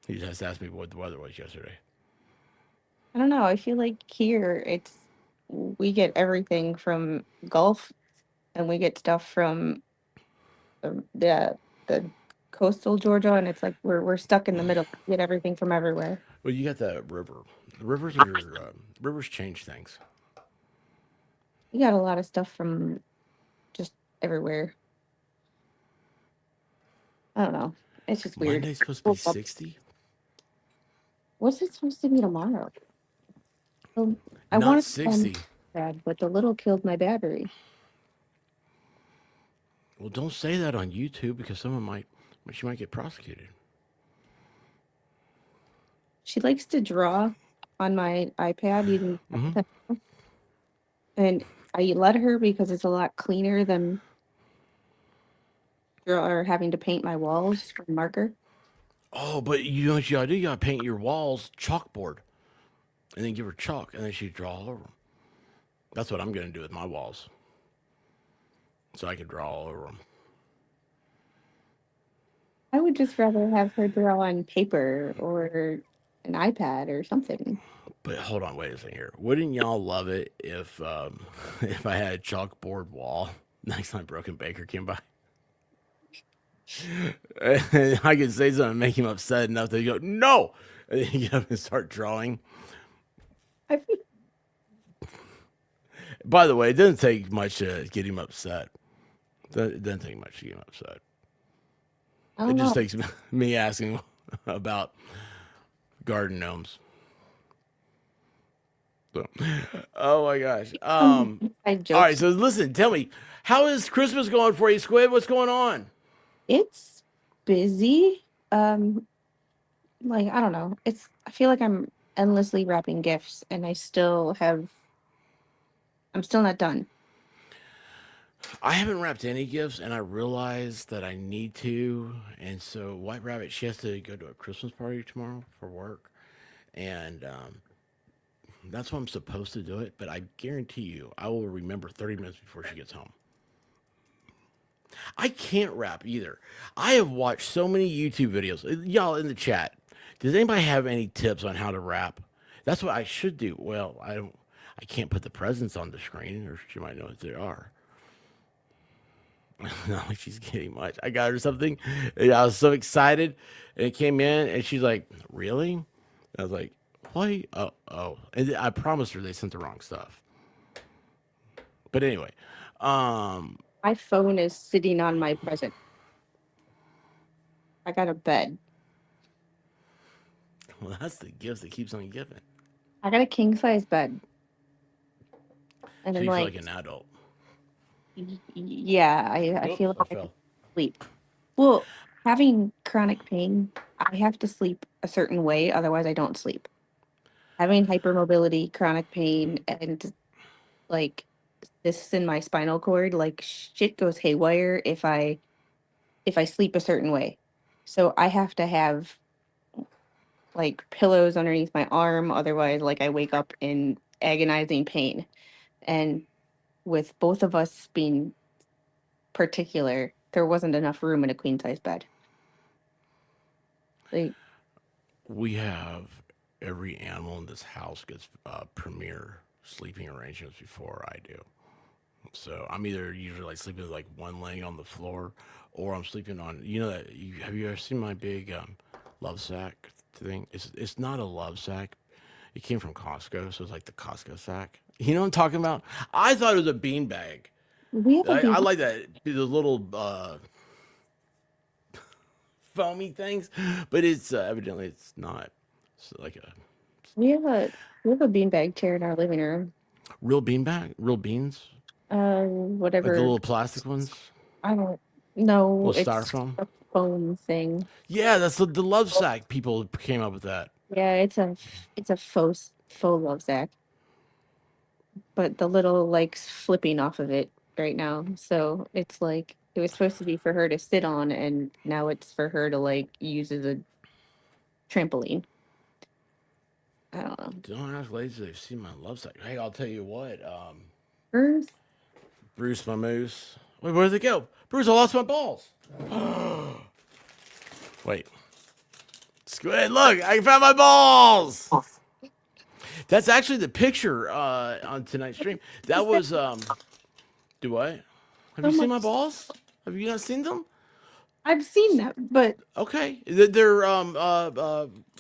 He just has to ask me what the weather was yesterday. I don't know. I feel like here we get everything from Gulf, and we get stuff from the coastal Georgia, and it's like we're stuck in the middle. We get everything from everywhere. Well, you got that river. The rivers change things. We got a lot of stuff from just everywhere. I don't know. It's just weird. Monday's supposed to be Woke up- 60. What's it supposed to be tomorrow? I Not wanted 60. bad, but the little killed my battery. Well, don't say that on YouTube because she might get prosecuted. She likes to draw on my iPad using Mhm. and I let her because it's a lot cleaner than or having to paint my walls from marker. Oh, but you know what you gotta do? You gotta paint your walls chalkboard, and then give her chalk, and then she draw all over them. That's what I'm gonna do with my walls, so I can draw all over them. I would just rather have her draw on paper or an iPad or something. But hold on, wait a second here. Wouldn't y'all love it if if I had a chalkboard wall next time Broken Baker came by? And I could say something and make him upset enough that he go, no! And then you get up and start drawing. I feel By the way, it doesn't take much to get him upset. It doesn't take much to get him upset. I It don't just know. takes me asking about garden gnomes. So, oh my gosh. Inside All jokes. right, so listen, tell me, how is Christmas going for you, Squid? What's going on? It's busy. Like I don't know. I feel like I'm endlessly wrapping gifts and I'm still not done. I haven't wrapped any gifts, and I realized that I need to. And so, White Rabbit, she has to go to a Christmas party tomorrow for work, and that's why I'm supposed to do it. But I guarantee you, I will remember 30 minutes before she gets home. I can't rap either. I have watched so many YouTube videos. Y'all in the chat, does anybody have any tips on how to rap? That's what I should do. Well, I don't. I can't put the presents on the screen, or she might know what they are. Not like she's getting much. I got her something, and I was so excited. And it came in, and she's like, "Really?" I was like, "What? Oh." And I promised her they sent the wrong stuff. But anyway, My phone is sitting on my present. I got a bed. well, that's the gift that keeps on giving. I got a king size bed. And So I'm you feel like, like an adult. yeah, I Oop, feel I like I fell. can sleep. Well, having chronic pain, I have to sleep a certain way, otherwise I don't sleep. Having hypermobility, chronic pain, and like this in my spinal cord, like shit goes haywire if I sleep a certain way. So I have to have like pillows underneath my arm, otherwise like I wake up in agonizing pain. And with both of us being particular, there wasn't enough room in a queen size bed. Like We have every animal in this house gets premier sleeping arrangements before I do. So I'm either usually like sleeping with like one laying on the floor, or I'm sleeping on. You know that? Have you ever seen my big love sack thing? It's not a love sack. It came from Costco, so it's like the Costco sack. You know what I'm talking about? I thought it was a bean bag. we have a I big like that the little foamy things, but it's evidently it's not. It's like a we have a beanbag chair in our living room. real bean bag, real beans, like the Whatever. little plastic ones, I don't know. little It's styrofoam. a foam thing. Yeah, that's the love sack. People came up with that. Yeah, it's a faux love sack. But the little like flipping off of it right now. So it's like it was supposed to be for her to sit on, and now it's for her to like use as a trampoline. I don't know. Don't ask ladies if they've seen my love sack. Hey, I'll tell you what. Bruce, Bruce, my moose. Wait, where'd it go? Bruce, I lost my balls. Wait. Squid, look, I found my balls. That's actually the picture on tonight's stream. That was do what? Have you seen my balls? Have you not seen them? I've seen that, but Okay, they're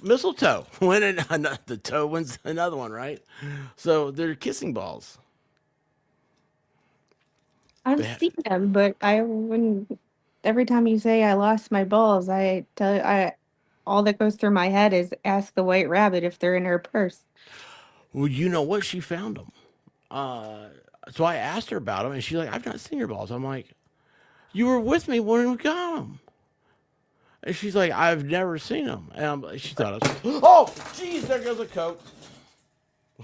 mistletoe. When the toe wins another one, right? So they're kissing balls. I've They ha- seen them. But I wouldn't. Every time you say I lost my balls, all that goes through my head is ask the white rabbit if they're in her purse. Well, you know what? She found them. So I asked her about them, and she's like, "I've not seen your balls." I'm like, "You were with me when we got them." And she's like, "I've never seen them." And she thought I was, "Oh, jeez, there goes a coat."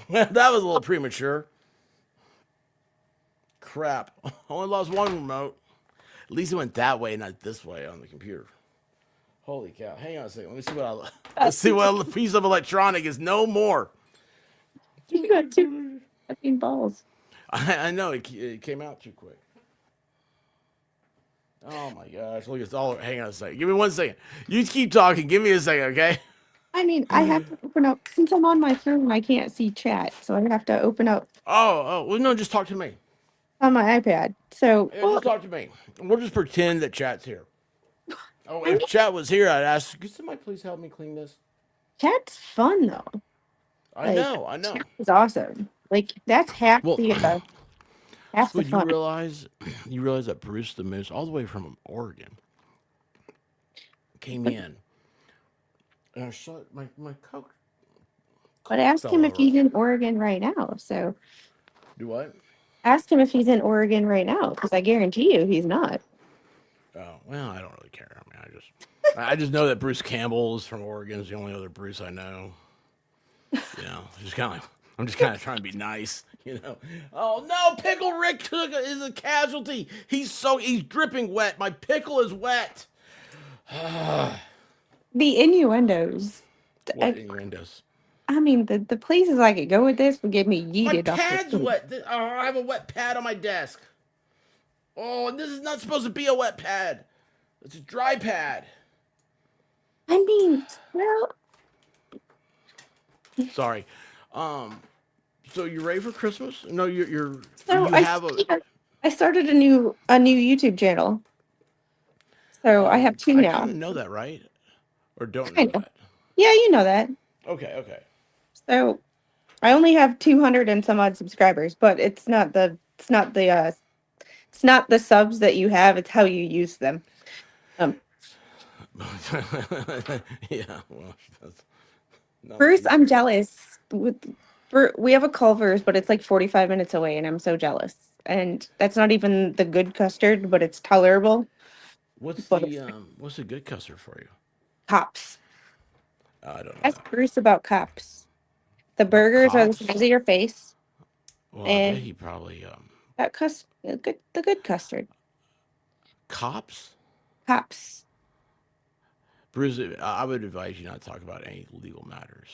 That was a little premature. crap. I only lost one remote. At least it went that way, not this way on the computer. Holy cow. Hang on a second. Let me see what let's see what piece of electronic is no more. You got two fucking balls. I know it came out too quick. Oh my gosh. Look, it's all. Hang on a second. Give me 1 second. You keep talking. Give me a second, okay? I mean, I have to open up since I'm on my phone. I can't see chat, so I have to open up Well, no, just talk to me. on my iPad. So, Yeah, just talk to me. We'll just pretend that chat's here. Oh, if chat was here, I'd ask, could somebody please help me clean this? chat's fun though. I know. Chat is awesome. Like that's half Well, the half the But you fun. realize that Bruce the Moose, all the way from Oregon, came in. And I shot my Coke. But ask fell him if over. he's in Oregon right now. So Do what? ask him if he's in Oregon right now, because I guarantee you he's not. Oh, well, I don't really care. I mean, I just know that Bruce Campbell is from Oregon. Is the only other Bruce I know. You know, I'm just kind of trying to be nice. You know. Oh no, Pickle Rick is a casualty. He's dripping wet. My pickle is wet. The innuendos. What innuendos? I mean, the places I could go with this would get me My yeeted off. pad's wet. I have a wet pad on my desk. Oh, this is not supposed to be a wet pad. It's a dry pad. I mean, well, Sorry. So you ready for Christmas? No, you're. so you have a. I started a new YouTube channel. So I have two I now. kind of know that, right? Or don't know Kind of. that. Yeah, you know that. Okay. So I only have 200 and some odd subscribers, but it's not the subs that you have, it's how you use them. Yeah. Well, that's not Bruce, easy. I'm jealous. We have a Culver's, but it's like 45 minutes away, and I'm so jealous. And that's not even the good custard, but it's tolerable. What's but the good custard for you? Cops. I don't know. Ask Bruce about cops. The burgers are the Cops? size of your face. Well, I and- bet he probably That the good custard. cops. Cops. Bruce, I would advise you not to talk about any legal matters.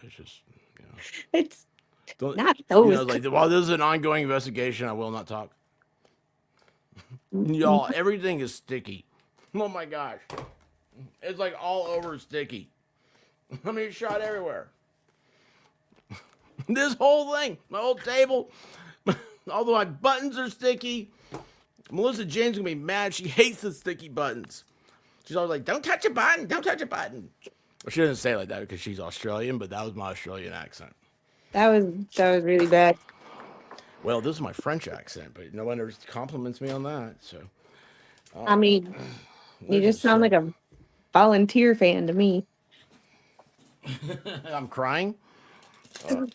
It's just, you know, It's don't, not you those. know, like while this is an ongoing investigation, I will not talk. Y'all, everything is sticky. Oh my gosh, it's like all over sticky. I mean, it's shot everywhere. This whole thing, my whole table, although my buttons are sticky. Melissa James gonna be mad. She hates the sticky buttons. She's always like, "Don't touch a button. Don't touch a button." Well, she doesn't say it like that because she's Australian, but that was my Australian accent. That was really bad. Well, this is my French accent, but no one ever compliments me on that. So, I mean, you just sound like a volunteer fan to me. I'm crying.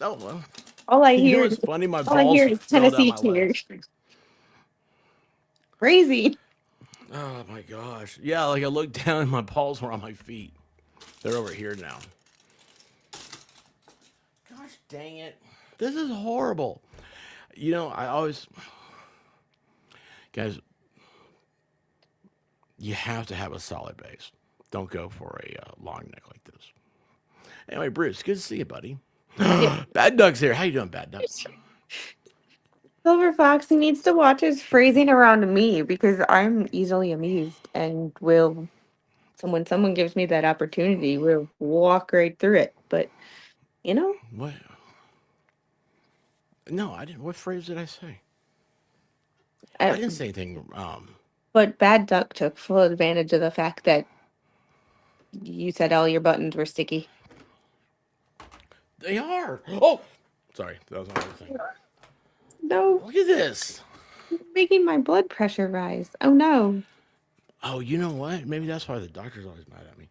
Oh well. All I You know hear what's is funny? My all I hear balls is fell down Tennessee my legs. tears. Crazy. Oh my gosh. Yeah, like I looked down and my balls were on my feet. They're over here now. Gosh dang it. This is horrible. You know, guys, you have to have a solid base. Don't go for a long neck like this. Anyway, Bruce, good to see you, buddy. Bad Duck's here. How you doing, Bad Duck? Silver Fox, he needs to watch his phrasing around me because I'm easily amused and when someone gives me that opportunity, we'll walk right through it. But you know, What? No, I didn't. What phrase did I say? I didn't say anything. but Bad Duck took full advantage of the fact that you said all your buttons were sticky. They are. Oh, sorry. That was another thing. No, Look at this. you're making my blood pressure rise. Oh no. Oh, you know what? Maybe that's why the doctor's always mad at me.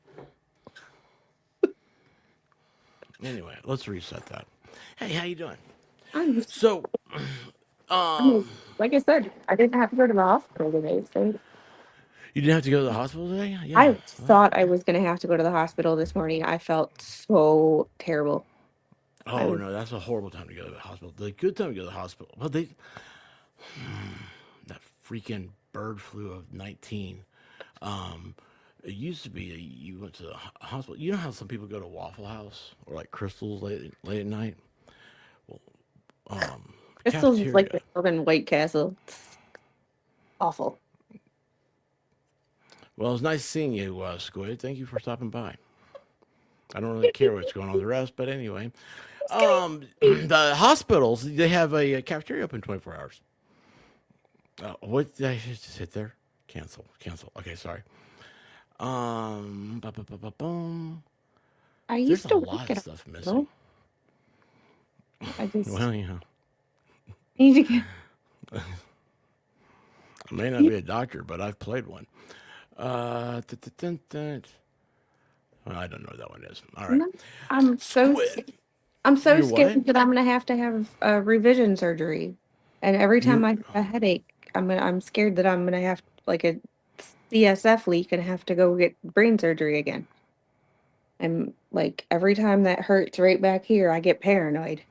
Anyway, let's reset that. Hey, how you doing? I'm So, like I said, I didn't have to go to the hospital today. So you didn't have to go to the hospital today? Yeah. I thought I was going to have to go to the hospital this morning. I felt so terrible. Oh no, that's a horrible time to go to the hospital. The good time to go to the hospital. Well, that freaking bird flu of 19. It used to be you went to the hospital. You know how some people go to Waffle House or like Crystals late at night? Well, Crystals is like cafeteria. the Southern White Castle. It's awful. Well, it's nice seeing you, Squid. Thank you for stopping by. I don't really care what's going on with the rest, but anyway, the hospitals they have a cafeteria open 24 hours. What did I just hit there? Cancel. Okay, sorry. Ba-ba-ba-ba-boom. I There's used a to lot work of at stuff a missing. I just Well, yeah, need to get. I may not be a doctor, but I've played one. Well, I don't know what that one is. All right. No, I'm so Squid. I'm so You're what? scared that I'm gonna have to have revision surgery, and every time You I have a headache, I'm scared that I'm gonna have like a CSF leak and have to go get brain surgery again. And like every time that hurts right back here, I get paranoid.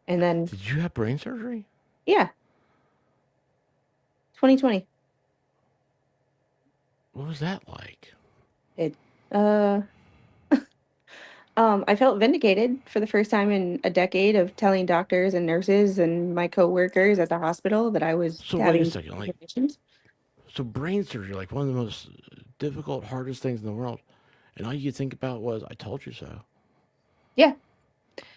And then did you have brain surgery? yeah, 2020. What was that like? It uh I felt vindicated for the first time in a decade of telling doctors and nurses and my coworkers at the hospital that I was So wait a having second, like conditions. so brain surgery, like one of the most difficult, hardest things in the world, and all you could think about was "I told you so." Yeah.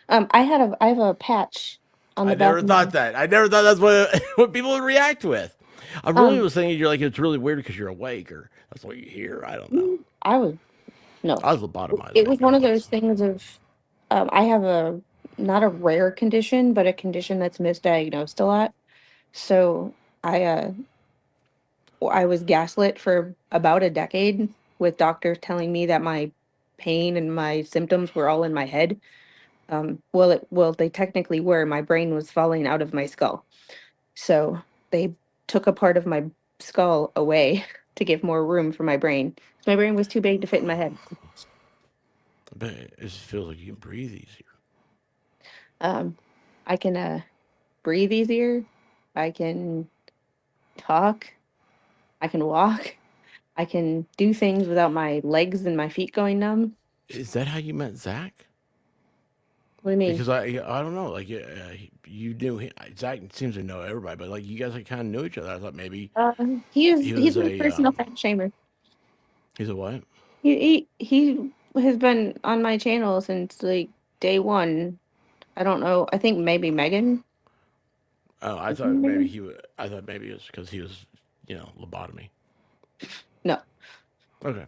I have a patch on I the back never of my thought that. I never thought that's what what people would react with. I really um was thinking you're like it's really weird because you're awake or that's what you hear. I don't know. I was no. I was lobotomized It was maybe one of those once. things of I have a not a rare condition, but a condition that's misdiagnosed a lot. So I was gaslit for about a decade with doctors telling me that my pain and my symptoms were all in my head. Well, they technically were. My brain was falling out of my skull. So they took a part of my skull away to give more room for my brain. So my brain was too big to fit in my head. But it just feels like you can breathe easier. I can breathe easier. I can talk. I can walk. I can do things without my legs and my feet going numb. Is that how you met Zach? What do you mean? Because I don't know. Like you knew him. Zach seems to know everybody, but like you guys like, kind of knew each other. I thought maybe he He's was my a personal fat shamer. he's a what? He has been on my channel since like day one. I don't know. I think maybe Megan. Oh, I Is thought it maybe Megan? he was. I thought maybe it was because he was, lobotomy. No. Okay.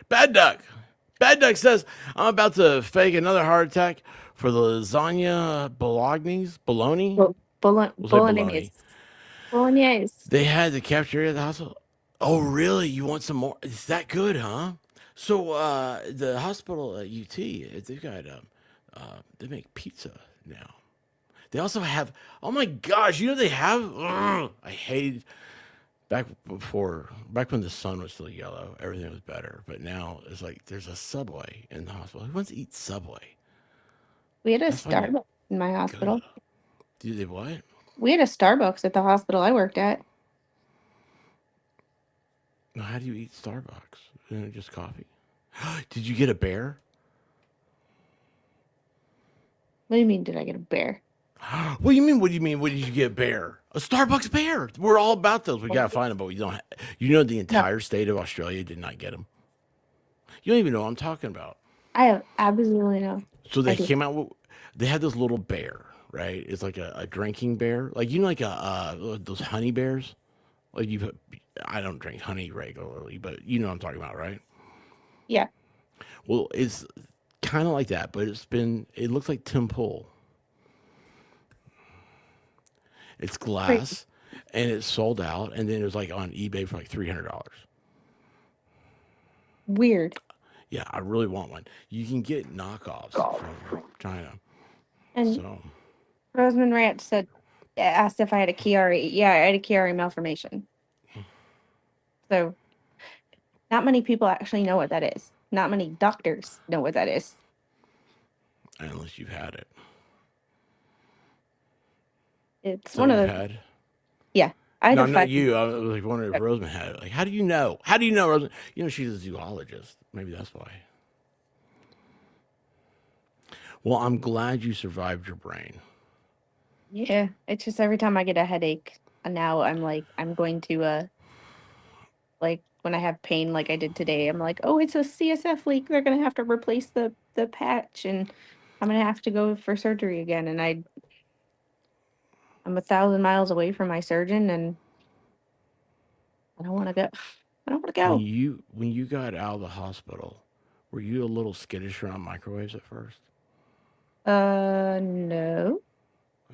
Bad Duck. Bad Duck says, I'm about to fake another heart attack for the lasagna bolognese. Bologna? We'll say Bolognese. bologna. Bolognese. They had the cafeteria at the hospital. Oh, really? You want some more? It's that good, huh? So, the hospital at UT, they've got, they make pizza now. They also have, oh my gosh, they have, I hated, back when the sun was still yellow, everything was better. But now it's like there's a Subway in the hospital. Who wants to eat Subway? We had a That's fucking Starbucks in my good. hospital. Did they what? We had a Starbucks at the hospital I worked at. Now, how do you eat Starbucks? Isn't it just coffee? Did you get a bear? What do you mean? Did I get a bear? What do you mean? What do you mean? What did you get a bear? A Starbucks bear. We're all about those. We gotta find them, but we don't. The entire state of Australia did not get them. You don't even know what I'm talking about. I have absolutely no. So they I do. came out with. They had this little bear, right? It's like a drinking bear, like like those honey bears. Like I don't drink honey regularly, but you know what I'm talking about, right? Yeah. Well, it's kind of like that, but it looks like Tim Pool. It's glass, and it's sold out, and then it was like on eBay for like $300. Weird. Yeah, I really want one. You can get knockoffs from China. And So Rosamund Ranch asked if I had a Chiari. Yeah, I had a Chiari malformation. So, not many people actually know what that is. Not many doctors know what that is. unless you've had it. It's So one of you the had? yeah. I had No, a not five. you. I was like wondering if Roseman had it. Like, how do you know? How do you know Roseman? You know, she's a zoologist. Maybe that's why. Well, I'm glad you survived your brain. Yeah, it's just every time I get a headache, now I'm like, I'm going to like when I have pain like I did today, I'm like, oh, it's a CSF leak. They're gonna have to replace the patch, and I'm gonna have to go for surgery again. And I'm 1,000 miles away from my surgeon, and I don't want to go. I don't want to go. When you got out of the hospital, were you a little skittish around microwaves at first? No.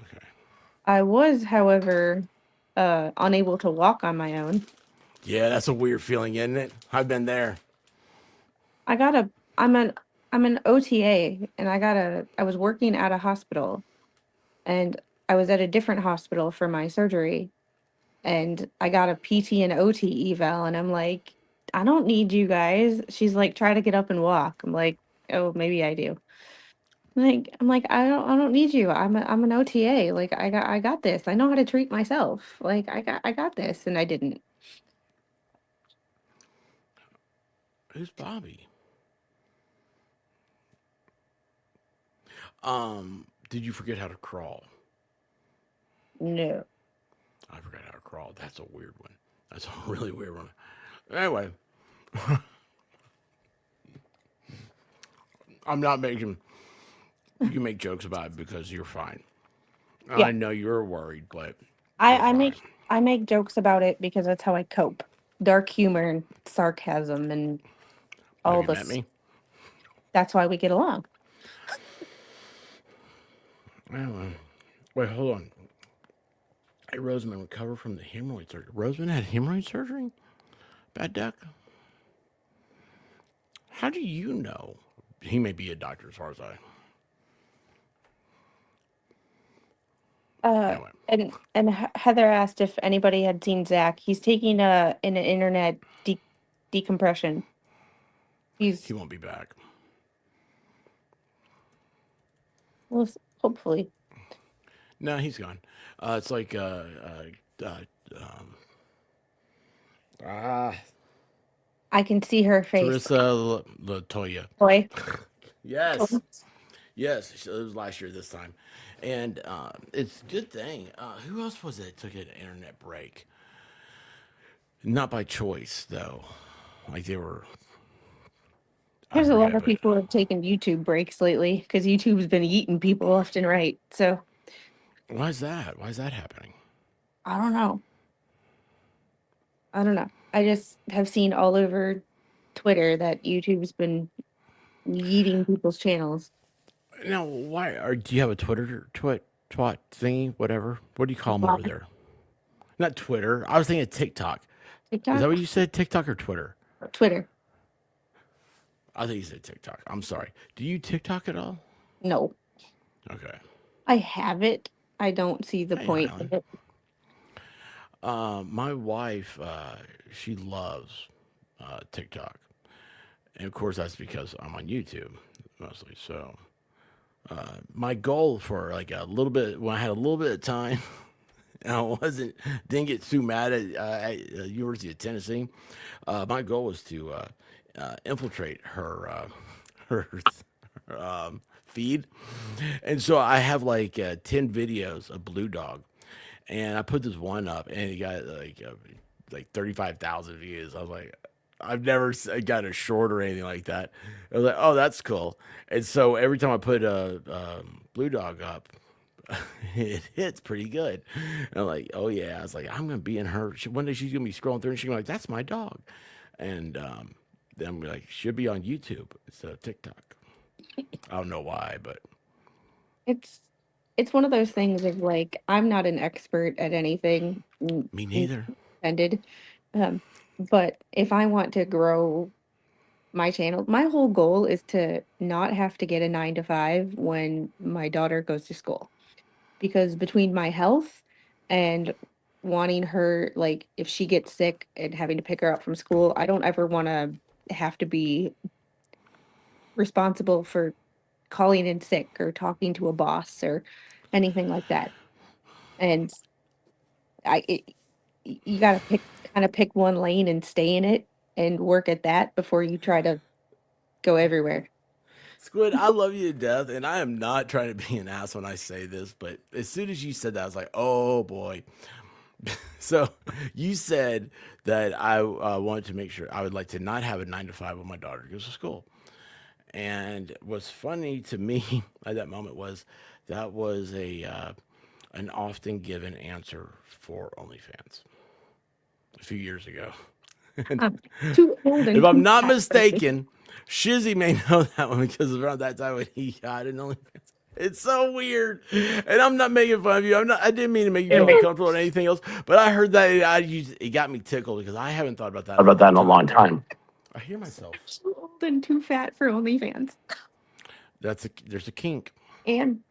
Okay. I was, however, unable to walk on my own. Yeah, that's a weird feeling, isn't it? I've been there. I got a I'm an OTA, and I was working at a hospital, and I was at a different hospital for my surgery, and I got a PT and OT eval, and I'm like, I don't need you guys. She's like, try to get up and walk. I'm like, oh, maybe I do. I'm like, I don't need you. I'm an OTA. Like I got this. I know how to treat myself. Like I got this, and I didn't. Who's Bobby? Did you forget how to crawl? No. I forgot how to crawl. That's a weird one. That's a really weird one. Anyway, I'm not making. You can make jokes about it because you're fine. Yeah. I know you're worried, but I you're make fine. I make jokes about it because that's how I cope. Dark humor and sarcasm and Have all you met this. me? That's why we get along. Well, wait, hold on. Hey, Roseman recover from the hemorrhoid surgery. Roseman had hemorrhoid surgery? Bad duck? How do you know? He may be a doctor as far as I. Anyway, And Heather asked if anybody had seen Zach. He's taking an internet decompression. He's he won't be back. well, hopefully. No, he's gone. It's like ah, I can see her face. Teresa Latoya. Boy. Yes, yes, it was last year this time, and it's a good thing. Who else was it took an internet break? Not by choice though, like they were. I There's a lot forget, of but people who have taken YouTube breaks lately because YouTube's been eating people left and right. So why is that? Why is that happening? I don't know. I don't know. I just have seen all over Twitter that YouTube's been eating people's channels. Now, why? Or do you have a twat thingy, whatever? What do you call them over there? Not Twitter. I was thinking TikTok. Is TikTok? that what you said? TikTok or Twitter? Twitter. I think you said TikTok. I'm sorry. Do you TikTok at all? No. Okay. I have it. I don't see the Hey, point Rylan. of it. My wife, she loves TikTok, and of course that's because I'm on YouTube mostly. So my goal for like a little bit when I had a little bit of time, and I didn't get too mad at University of Tennessee. My goal was to infiltrate her feed, and so I have like 10 videos of Blue Dog, and I put this one up, and it got like 35,000 views. I was like, I've never got a short or anything like that. I was like, oh, that's cool. And so every time I put a Blue Dog up, it hits pretty good. And I'm like, oh yeah. I was like, I'm gonna be in her. One day she's gonna be scrolling through, and she's gonna be like, that's my dog. And then I'm like, should be on YouTube instead of TikTok. I don't know why, but It's one of those things of like I'm not an expert at anything me neither. intended. But if I want to grow my channel, my whole goal is to not have to get a 9 to 5 when my daughter goes to school. Because between my health and wanting her, like if she gets sick and having to pick her up from school, I don't ever want to have to be responsible for calling in sick or talking to a boss or anything like that. and you got to pick one lane and stay in it and work at that before you try to go everywhere. Squid, I love you to death, and I am not trying to be an ass when I say this, but as soon as you said that, I was like, oh boy. So you said that I wanted to make sure I would like to not have a 9 to 5 when my daughter goes to school. And what's funny to me at that moment was that was an often given answer for OnlyFans a few years ago. I'm too old and If I'm too not fat for this. mistaken, Shizzy may know that one because around that time when he got an OnlyFans. It's so weird, and I'm not making fun of you. I didn't mean to make you feel uncomfortable or anything else, but I heard that it got me tickled because I haven't thought about that in a long time. I hear myself. Too old and too fat for OnlyFans, There's a kink. and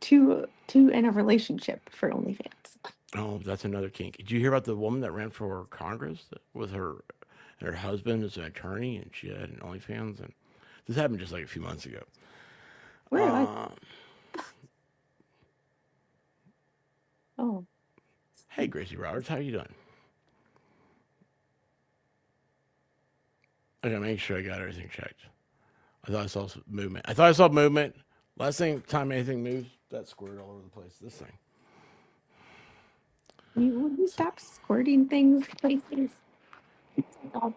too in a relationship for OnlyFans. Oh, that's another kink. Did you hear about the woman that ran for Congress with her husband as an attorney, and she had an OnlyFans, and this happened just like a few months ago. Where am I? Um, Oh, Hey, Gracie Roberts, how you doing? I gotta make sure I got everything checked. I thought I saw some movement. Last time anything moves, that squirted all over the place. This thing. will you stop squirting things places? Oh,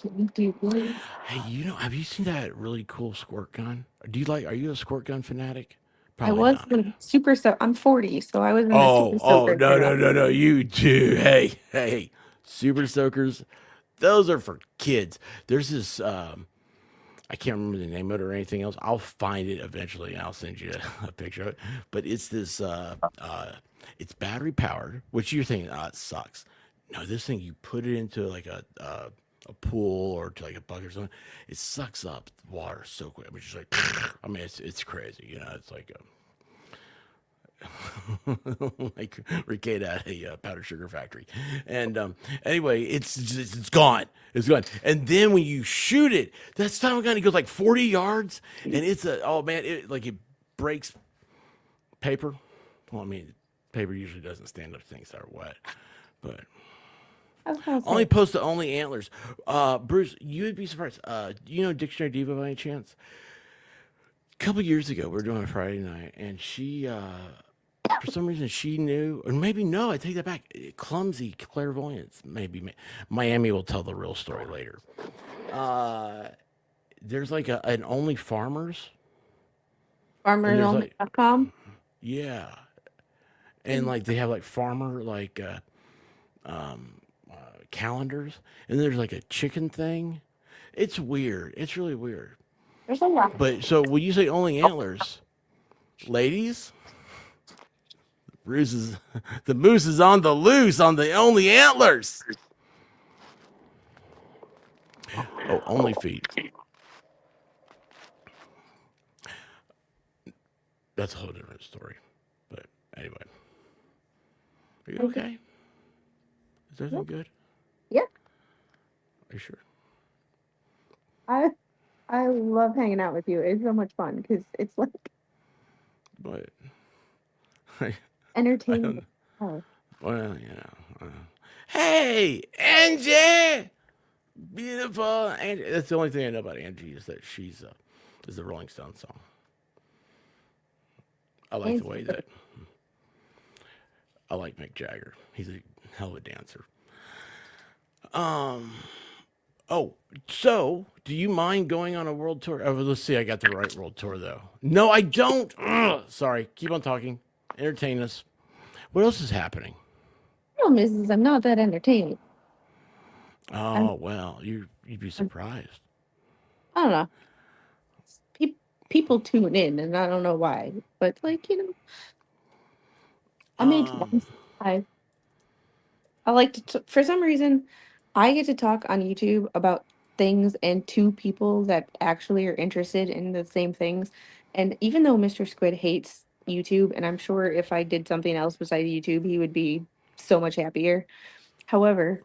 please. Hey, have you seen that really cool squirt gun? Are you a squirt gun fanatic? I Probably was not. in super so I'm 40, so I was in the Oh, super oh, soaker no, era. no. You do. Hey. Super soakers. Those are for kids. There's this, I can't remember the name of it or anything else. I'll find it eventually and I'll send you a picture of it. But it's this, it's battery powered, which you're thinking, it sucks. No, this thing, you put it into like a pool or to like a bucket or something. It sucks up water so quick. I mean, it's just like, I mean, it's crazy. It's like, like Ricada at a powdered sugar factory. And anyway, it's gone. It's gone. And then when you shoot it, that stun gun, it goes like 40 yards, and it's it breaks paper. Well, I mean, paper usually doesn't stand up to things that are wet, but I was gonna only say, post to only antlers. Bruce, you would be surprised. Do you know Dictionary Diva by any chance? A couple years ago, we were doing a Friday night, and she, for some reason, she knew, or maybe no, I take that back. Clumsy clairvoyance, maybe. Miami will tell the real story later. There's like an Only Farmers, and there's like, farmersonly.com. yeah, and like they have like farmer calendars, and there's like a chicken thing. It's weird. It's really weird. There's a lot. But so when you say only antlers, ladies, the moose is on the loose on the only antlers. Oh, only feet. That's a whole different story. But anyway, are you okay? Is everything good? Yeah, Are you sure? I love hanging out with you. It's so much fun because it's like But I entertaining. don't. Oh, Well, hey, Angie, beautiful Angie. That's the only thing I know about Angie is that she's is the Rolling Stones song. I like the way that I like Mick Jagger. He's a hell of a dancer. Oh, so do you mind going on a world tour? Oh, let's see. I got the right world tour though. No, I don't. Ugh, sorry. Keep on talking. Entertain us. What else is happening? no, Mrs. I'm not that entertaining. Oh well, you'd be surprised. I don't know. People tune in, and I don't know why, but I made Um, I like to for some reason I get to talk on YouTube about things and to people that actually are interested in the same things. And even though Mr. Squid hates YouTube, and I'm sure if I did something else besides YouTube, he would be so much happier. However,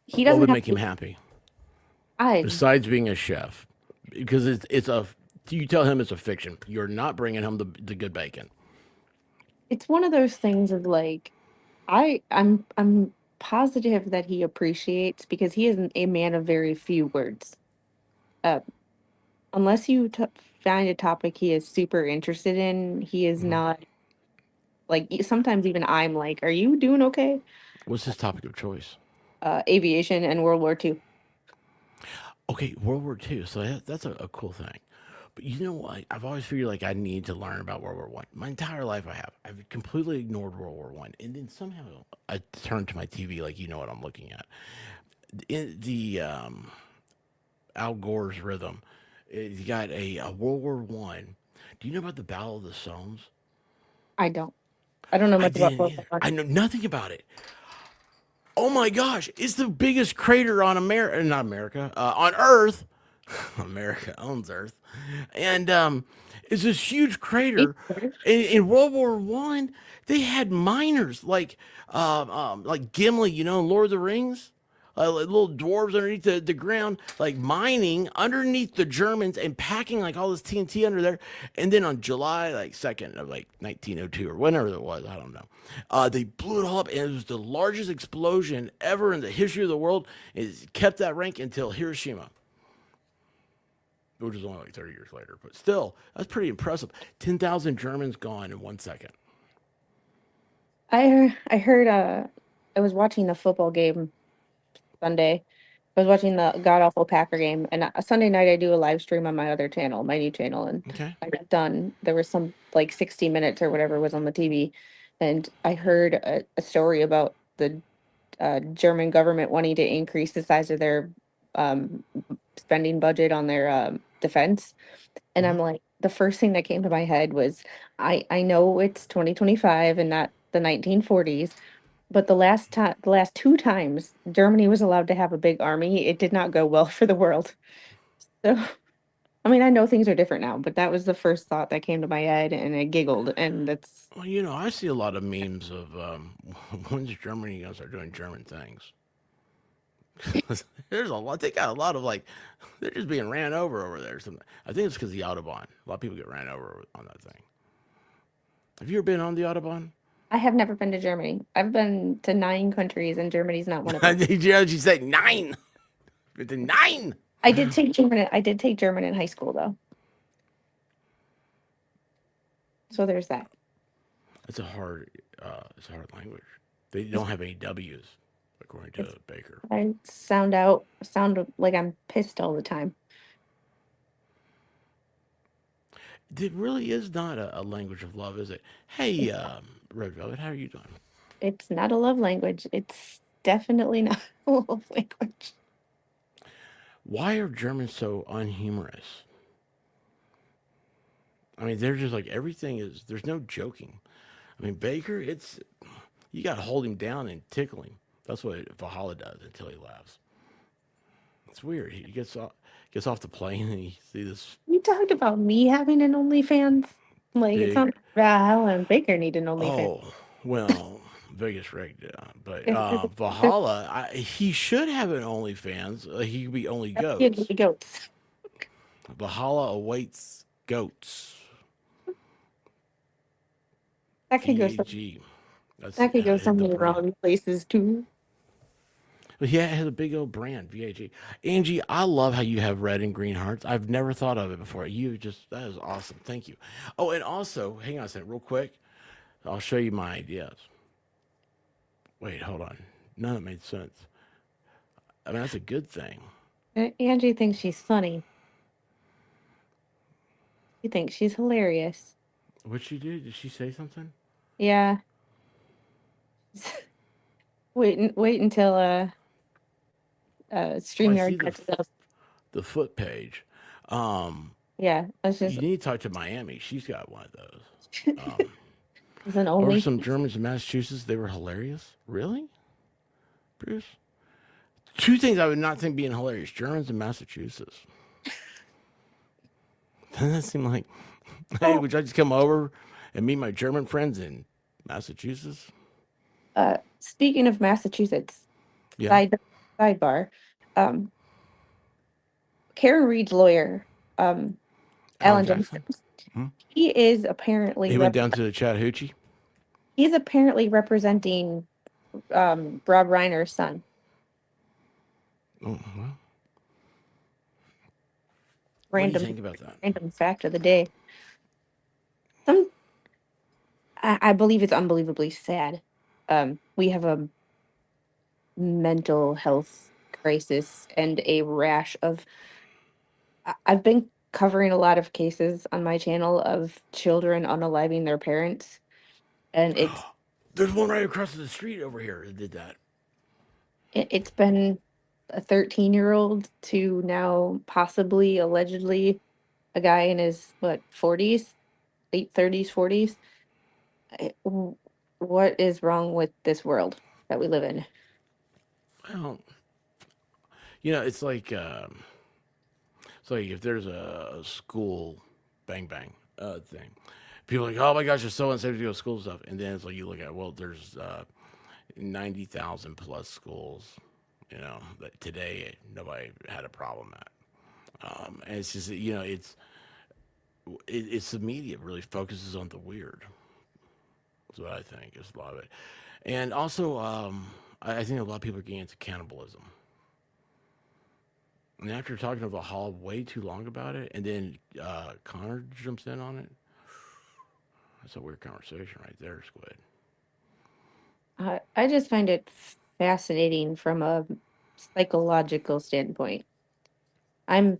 he what doesn't would have make him happy I besides being a chef? Because you tell him it's a fiction. You're not bringing him the good bacon. it's one of those things of like, I'm positive that he appreciates because he is a man of very few words. Uh, unless you find a topic he is super interested in, he is Mhm. not like. Sometimes even I'm like, "Are you doing okay?" What's his topic of choice? Aviation and World War II. Okay, World War II. So that's a cool thing. But you know what? I've always figured like I need to learn about World War One. My entire life I have. I've completely ignored World War One, and then somehow I turned to my TV like you know what I'm looking at. In the Al Gore's rhythm, you got a World War One. Do you know about the Battle of the Somme? I don't. I don't know I much about didn't World either. War I One. know nothing about it. Oh my gosh, it's the biggest crater on America, not America, on Earth. America owns Earth, and it's this huge crater. In World War One, they had miners like Gimli, you know, in Lord of the Rings, like little dwarves underneath the ground, like mining underneath the Germans and packing like all this TNT under there. And then on July like 2nd of like 1902 or whenever it was, I don't know, they blew it all up, and it was the largest explosion ever in the history of the world. It kept that rank until Hiroshima, which was only like 30 years later. But still, that's pretty impressive. 10,000 Germans gone in 1 second. I heard. I was watching the football game Sunday. I was watching the god awful Packer game, and Sunday night I do a live stream on my other channel, my new channel, and Okay. I got done. There was some like 60 minutes or whatever was on the TV, and I heard a story about the German government wanting to increase the size of their um, spending budget on their defense, and I'm Mhm. like, the first thing that came to my head was, I know it's 2025 and not the 1940s, but the last two times Germany was allowed to have a big army, it did not go well for the world. So, I mean, I know things are different now, but that was the first thought that came to my head, and I giggled, and that's Well, you know, I see a lot of memes of when's Germany going to start doing German things? There's a lot. They got a lot of like, they're just being ran over there. Or something. I think it's because the Autobahn. A lot of people get ran over on that thing. Have you ever been on the Autobahn? I have never been to Germany. I've been to 9 countries, and Germany's not one of them. Did you actually say nine? It's a nine. I did take German. I did take German in high school, though. So there's that. It's a hard language. They don't have any W's, according It's, to Baker. I sound like I'm pissed all the time. It really is not a language of love, is it? Hey, It's not. Red Velvet, how are you doing? It's not a love language. It's definitely not a love language. Why are Germans so unhumorous? I mean, they're just like everything is. There's no joking. I mean, Baker, it's you got to hold him down and tickle him. That's what Valhalla does until he laughs. It's weird. He gets off the plane and you see this You talked about me having an OnlyFans. Like it's big. not Val and Baker need an OnlyFans. Oh, well, Vegas rigged it, but They're Valhalla, he should have an OnlyFans. He could be only goats. the goats. Valhalla awaits goats. That could go some. VAG. That's That could go so the many brand. wrong places too. But yeah, it has a big old brand, VAG. Angie, I love how you have red and green hearts. I've never thought of it before. That is awesome. Thank you. Oh, and also, hang on a second, real quick. I'll show you my ideas. Wait, hold on. None of it made sense. I mean, that's a good thing. Angie thinks she's funny. She thinks she's hilarious. What'd she do? Did she say something? Yeah. Wait until Oh, I see StreamYard catches up. the foot page. Um, Yeah, that's just you need to talk to Miami. She's got one of those. Um, it's an or only. some Germans in Massachusetts. They were hilarious. Really, Bruce? Two things I would not think being hilarious: Germans in Massachusetts. Doesn't that seem like, hey, Oh, would you like to come over and meet my German friends in Massachusetts? speaking of Massachusetts, Yeah, side sidebar, um, Karen Reed's lawyer, Alan Alan Jackson. Johnson, Hmm? he is apparently He went down to the Chattahoochee. He's apparently representing Rob Reiner's son. Oh, well, what do you Random think about that? random fact of the day. Some I believe it's unbelievably sad. We have a mental health crisis and a rash of I've been covering a lot of cases on my channel of children unaliving their parents, and There's one right across the street over here that did that. it's been a 13-year-old to now possibly allegedly a guy in his 40s, late 30s, 40s. What is wrong with this world that we live in? Well, it's like if there's a school bang bang thing, people are like, oh my gosh, it's so unsafe to go to school and stuff, and then it's like you look at, well, there's 90,000 plus schools, that today nobody had a problem at, and it's just it's the media really focuses on the weird. That's what I think is a lot of it, and also I think a lot of people are getting into cannibalism. And after talking to Hall way too long about it, and then Connor jumps in on it, that's a weird conversation right there, Squid. I just find it fascinating from a psychological standpoint. I'm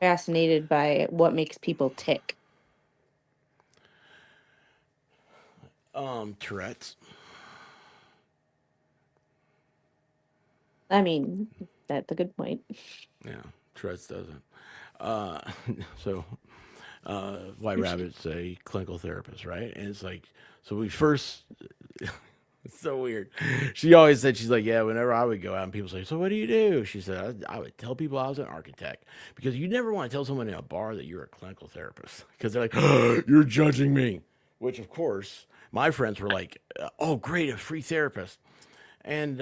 fascinated by what makes people tick. Tourette's. I mean, that's a good point. Yeah, Tourette's doesn't. Uh, so, White Rabbit's a clinical therapist, right? And it's like, so we first, it's so weird. She always said, she's like, yeah, whenever I would go out and people say, so what do you do? She said, I would tell people I was an architect, because you never want to tell someone in a bar that you're a clinical therapist, because they're like, oh, you're judging me. Which, of course, my friends were like, oh, great, a free therapist. And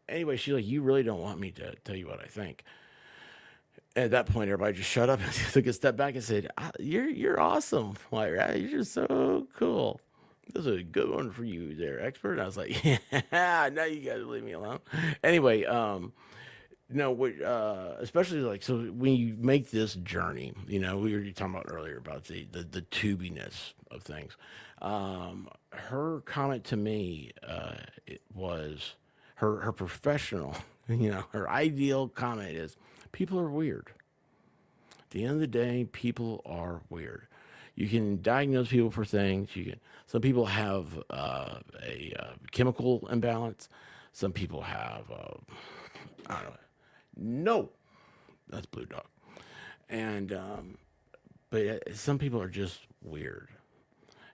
anyway, she's like, you really don't want me to tell you what I think. At that point, everybody just shut up and took a step back and said, "You're awesome, White Rabbit. You're so cool. This is a good one for you, there, expert." And I was like, "Yeah, now you guys leave me alone." Anyway, no, especially like, so when you make this journey, we were talking about earlier about the tubiness of things. Her comment to me, it was her professional, her ideal comment is, people are weird. At the end of the day, people are weird. You can diagnose people for things. Some people have a chemical imbalance. Some people have, I don't know. No, that's Blue Dog. And but some people are just weird,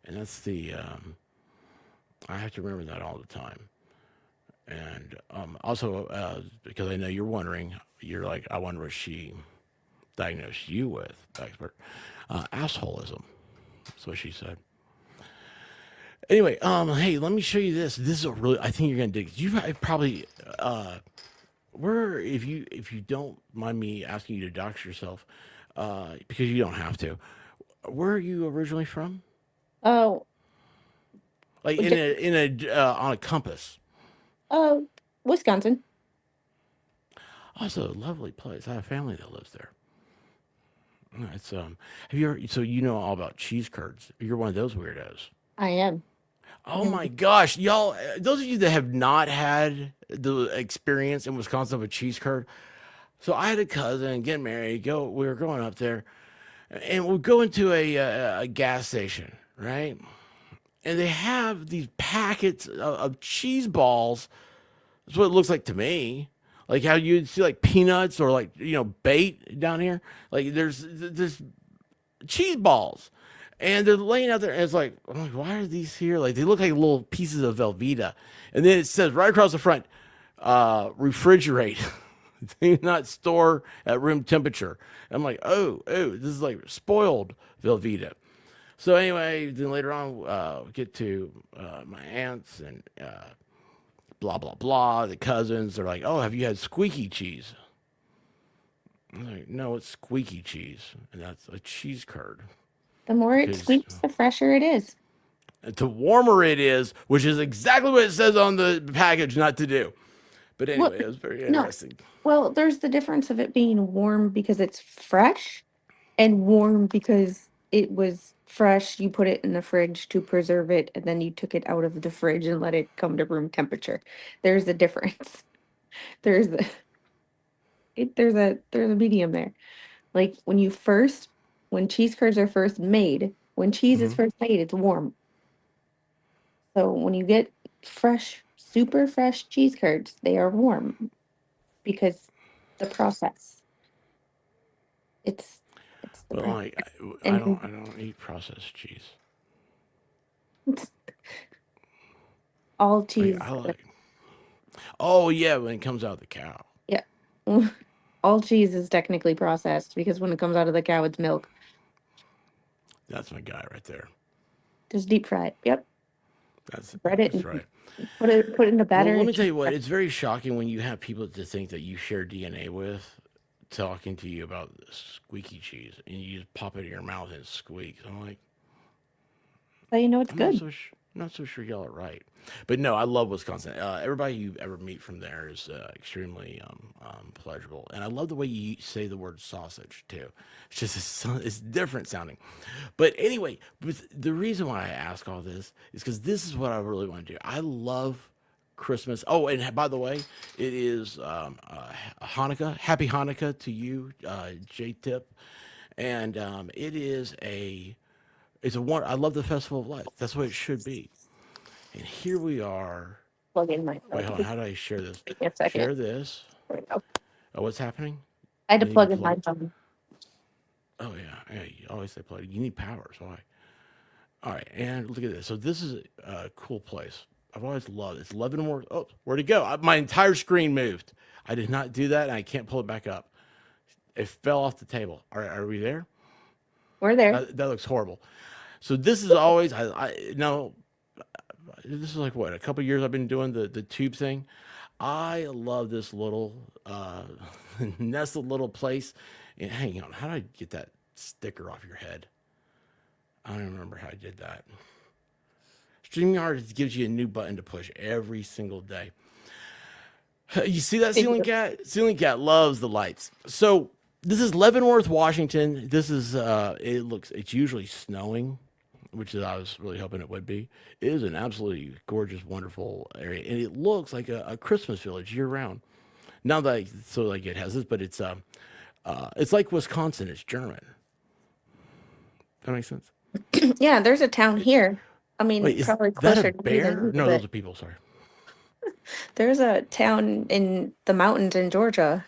and that's I have to remember that all the time. And also, because I know you're wondering, you're like, I wonder what she diagnosed you with, expert. Assholism. That's what she said. Anyway, hey, let me show you this. This is I think you're gonna dig. You probably, if you don't mind me asking you to dox yourself, because you don't have to. Where are you originally from? Oh, Like on a compass. Wisconsin. Oh, it's a lovely place. I have family that lives there. It's have you ever, so all about cheese curds? You're one of those weirdos. I am. Oh my gosh, y'all! Those of you that have not had the experience in Wisconsin of a cheese curd, so I had a cousin get married. We were going up there, and we go into a gas station, right? And they have these packets of cheese balls. That's what it looks like to me. Like how you'd see like peanuts or like bait down here. Like there's cheese balls, and they're laying out there. And I'm like, why are these here? Like they look like little pieces of Velveeta, and then it says right across the front, refrigerate. Do not store at room temperature. I'm like, oh, this is like spoiled Velveeta. So anyway, then later on, we get to my aunts and blah, blah, blah. The cousins are like, oh, have you had squeaky cheese? I'm like, no, it's squeaky cheese. And that's a cheese curd. The more it squeaks, the fresher it is. the warmer it is, which is exactly what it says on the package not to do. But Well, anyway, it was very no. interesting. Well, there's the difference of it being warm because it's fresh and warm because it was fresh. You put it in the fridge to preserve it, and then you took it out of the fridge and let it come to room temperature. There's a difference. There's a there's a medium there. Like when cheese curds are first made, when cheese is Mhm. first made, it's warm. So when you get fresh, super fresh cheese curds, they are warm because the process. It's the But process. like, I And don't eat processed cheese. all Like, cheese, I like. Oh yeah, when it comes out of the cow. yeah, all cheese is technically processed because when it comes out of the cow, it's milk. That's my guy right there. Just deep fry it. Yep, That's bread it that's and right. put it in the Well, batter. let me and tell you keep what. it. It's very shocking when you have people to think that you share DNA with, talking to you about squeaky cheese, and you just pop it in your mouth and it squeaks. I'm like, So you know it's I'm not good. so not so sure y'all are right. But no, I love Wisconsin. Everybody you ever meet from there is extremely pleasurable, and I love the way you say the word sausage too. It's just it's different sounding. But anyway, the reason why I ask all this is because this is what I really want to do. I love Christmas. Oh, and by the way, it is Hanukkah. Happy Hanukkah to you, J Tip. And it is a it's a one. I love the Festival of Lights. That's what it should be. And here we are. Plug in my Wait, phone. hold on. How do I share this? Give me a second. Share this. There we go. Oh, what's happening? I had to You need me plug to in my plug? phone. Oh yeah, yeah. You always say plug. You need power. So all right. And look at this. So this is a cool place. I've always loved it. It's Leavenworth. Oh, where'd it go? My entire screen moved. I did not do that, and I can't pull it back up. It fell off the table. Are we there? We're there. That looks horrible. So this is always I no. This is like what, a couple years I've been doing the tube thing. I love this little nestled little place. And hang on, how did I get that sticker off your head? I don't remember how I did that. StreamYard gives you a new button to push every single day. You see that They ceiling do. cat? Ceiling cat loves the lights. So this is Leavenworth, Washington. This is it's usually snowing, which is I was really hoping it would be. It is an absolutely gorgeous, wonderful area, and it looks like a Christmas village year round. Now that so like it has this, but it's like Wisconsin. It's German. That makes sense. Yeah, there's a town here. I mean, Wait, is probably that a closer to you than bear? me, No, but those are people. Sorry. there's a town in the mountains in Georgia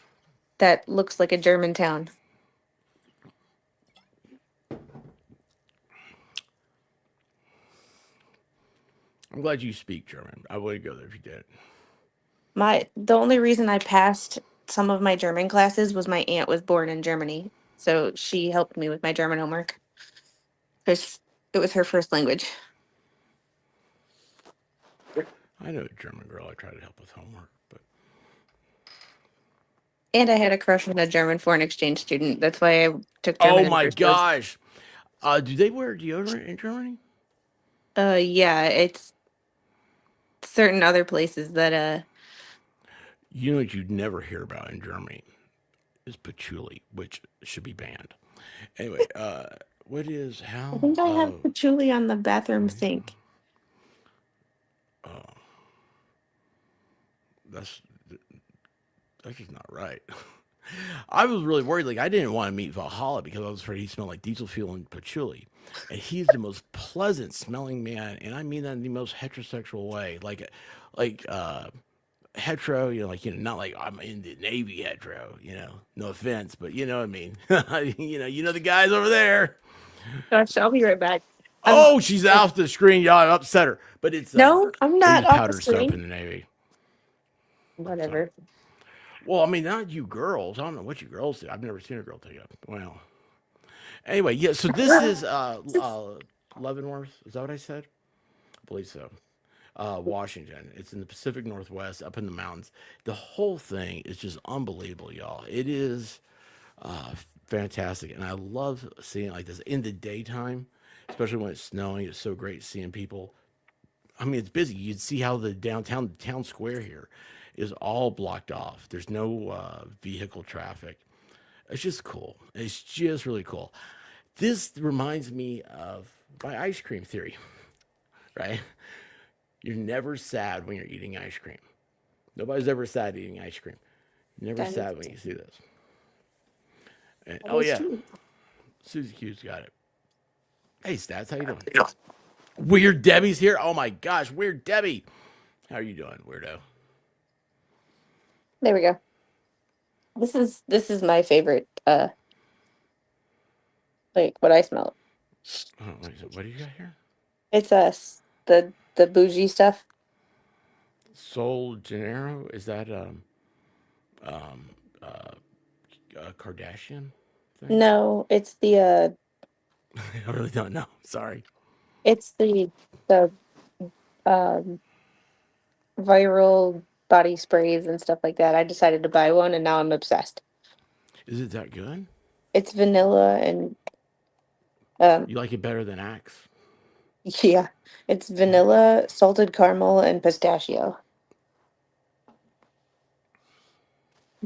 that looks like a German town. I'm glad you speak German. I would go there if you did. The only reason I passed some of my German classes was my aunt was born in Germany, so she helped me with my German homework because it was her first language. I know a German girl. I try to help with homework, but And I had a crush on a German foreign exchange student. That's why I took German oh in the my first place. gosh, do they wear deodorant in Germany? Yeah, it's certain other places that You know what you'd never hear about in Germany is patchouli, which should be banned. Anyway, what is I how? think I have patchouli on the bathroom sink. Oh, that's that's just not right. I was really worried. Like I didn't want to meet Valhalla because I was afraid he smelled like diesel fuel and patchouli. And he's the most pleasant smelling man, and I mean that in the most heterosexual way. Like hetero, not like I'm in the Navy hetero, no offense, but you know what I mean. You know the guys over there. Gosh, I'll be right back. Oh, she's off the screen, y'all. I upset her. But it's No, I'm they not use off the powdered soap screen. in the Navy. Whatever. Well, I mean, not you girls. I don't know what you girls do. I've never seen a girl take it. Well, anyway, yeah. So this is Leavenworth. Is that what I said? I believe so. Washington. It's in the Pacific Northwest, up in the mountains. The whole thing is just unbelievable, y'all. It is fantastic, and I love seeing it like this in the daytime. especially when it's snowing. It's so great seeing people. I mean, it's busy. You'd see how the town square here is all blocked off. There's no vehicle traffic. It's just cool. It's just really cool. This reminds me of my ice cream theory, right? You're never sad when you're eating ice cream. Nobody's ever sad eating ice cream. You're never That sad is when you see this. And, that oh is yeah, true. Susie Q's got it. Hey Stats, how you doing? Weird Debbie's here. Oh my gosh, Weird Debbie. How are you doing, weirdo? There we go. This is my favorite. Like what I smell. Oh, wait, so what do you got here? It's the bougie stuff. Sol Gennaro? Is that um Kardashian thing? No, it's the I really don't know. Sorry. it's the um viral body sprays and stuff like that. I decided to buy one and now I'm obsessed. Is it that good? It's vanilla and You like it better than Axe? yeah, it's vanilla, salted caramel, and pistachio.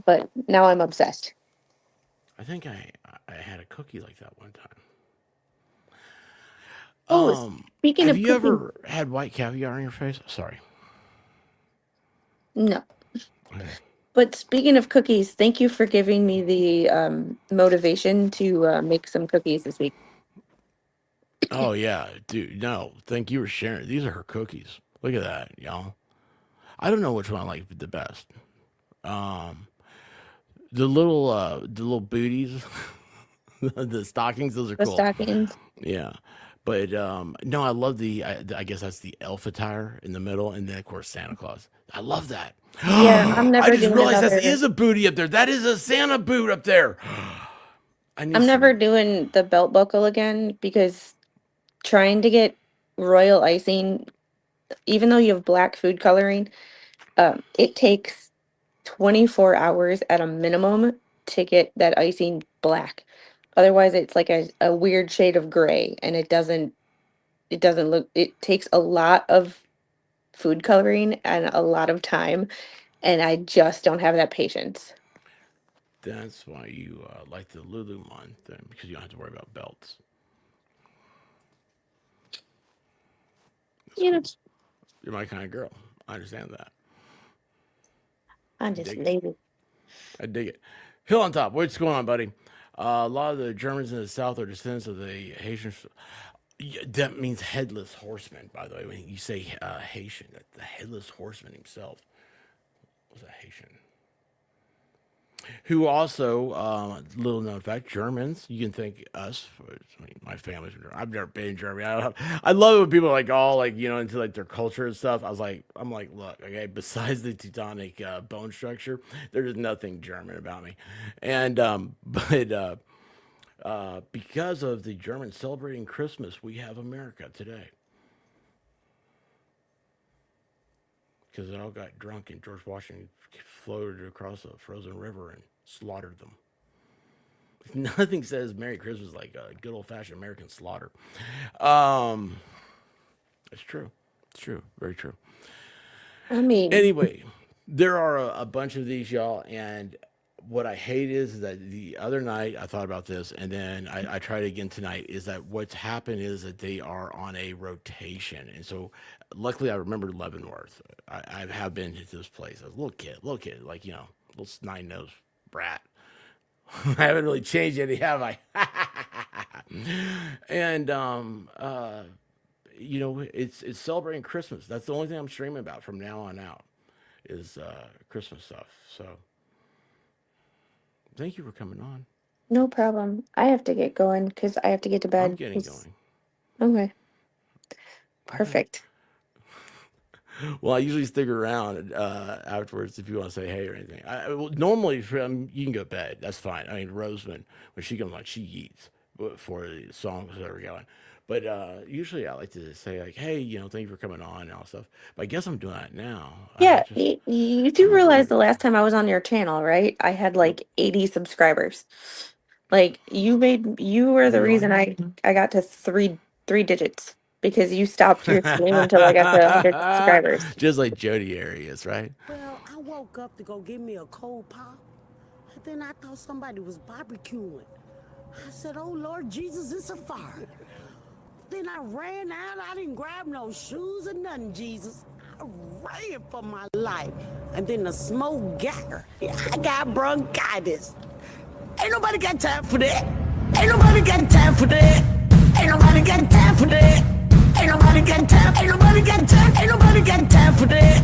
But now I'm obsessed. I think I had a cookie like that one time. Oh, speaking Have of you cooking, ever had white caviar on your face? Sorry. no. Okay. But speaking of cookies, thank you for giving me the motivation to make some cookies this week. Oh yeah, dude. No, thank you for sharing. These are her cookies. Look at that, y'all. I don't know which one I like the best. Um, the little booties, the stockings. Those are The cool. stockings. Yeah, but no, I love I guess that's the elf attire in the middle, and then of course Santa Claus. I love that. Yeah, I'm I never just doing realized that another. is a booty up there. That is a Santa boot up there. I need I'm never some. doing the belt buckle again because trying to get royal icing, even though you have black food coloring, it takes 24 hours at a minimum to get that icing black. Otherwise, it's like a weird shade of gray, and it doesn't look. It takes a lot of food coloring and a lot of time, and I just don't have that patience. That's why you like the Lululemon thing because you don't have to worry about belts. That's You know, cool. You're my kind of girl. I understand that. I'm just Dig it. lazy. I dig it. Hill on top. What's going on, buddy? A lot of the Germans in the south are descendants of the Haitians. Yeah, that means headless horseman, by the way. When you say Haitian, the headless horseman himself was a Haitian. Who also, little known fact, Germans. You can thank us. I mean, my family's from Germany. I've never been in Germany. I love it when people are like all like into like their culture and stuff. I'm like, look, okay. Besides the Teutonic bone structure, there's nothing German about me. And but because of the Germans celebrating Christmas, we have America today. Because they all got drunk and George Washington floated across a frozen river and slaughtered them. Nothing says Merry Christmas like a good old fashioned American slaughter. Um, it's true. It's true. Very true. I mean, Anyway, there are a bunch of these, y'all, and what I hate is that the other night I thought about this, and then I tried it again tonight. Is that what's happened is that they are on a rotation, and so luckily I remember Leavenworth. I have been to this place. I was a little kid, like little snide nosed brat. I haven't really changed any, have I? And it's celebrating Christmas. That's the only thing I'm streaming about from now on out is Christmas stuff. So thank you for coming on. no problem. I have to get going because I have to get to I'm bed. getting going. Okay, Okay. perfect. Well, I usually stick around afterwards if you want to say hey or anything. Well, normally you can go to bed. That's fine. I mean, Roseman, when she comes on, she eats for the songs that are going. But usually I like to say like, hey, thank you for coming on and all that stuff. But I guess I'm doing that now. Yeah, Just you I do don't know, realize the weird. last time I was on your channel, right? I had Yep. like 80 subscribers. Like you were the Really? reason I got to 3 digits because you stopped your stream until I got to 100 subscribers. Just like Jody Arias, right? Well, I woke up to go get me a cold pop, and then I thought somebody was barbecuing. I said, oh, Lord Jesus, it's a fire. Then I ran out. I didn't grab no shoes or nothing, Jesus. I ran for my life. And then the smoke got her. I got bronchitis. Ain't nobody got time for that. Ain't nobody got time for that. Ain't nobody got time for that. Ain't nobody got time. Ain't nobody got time. Ain't nobody got time for that.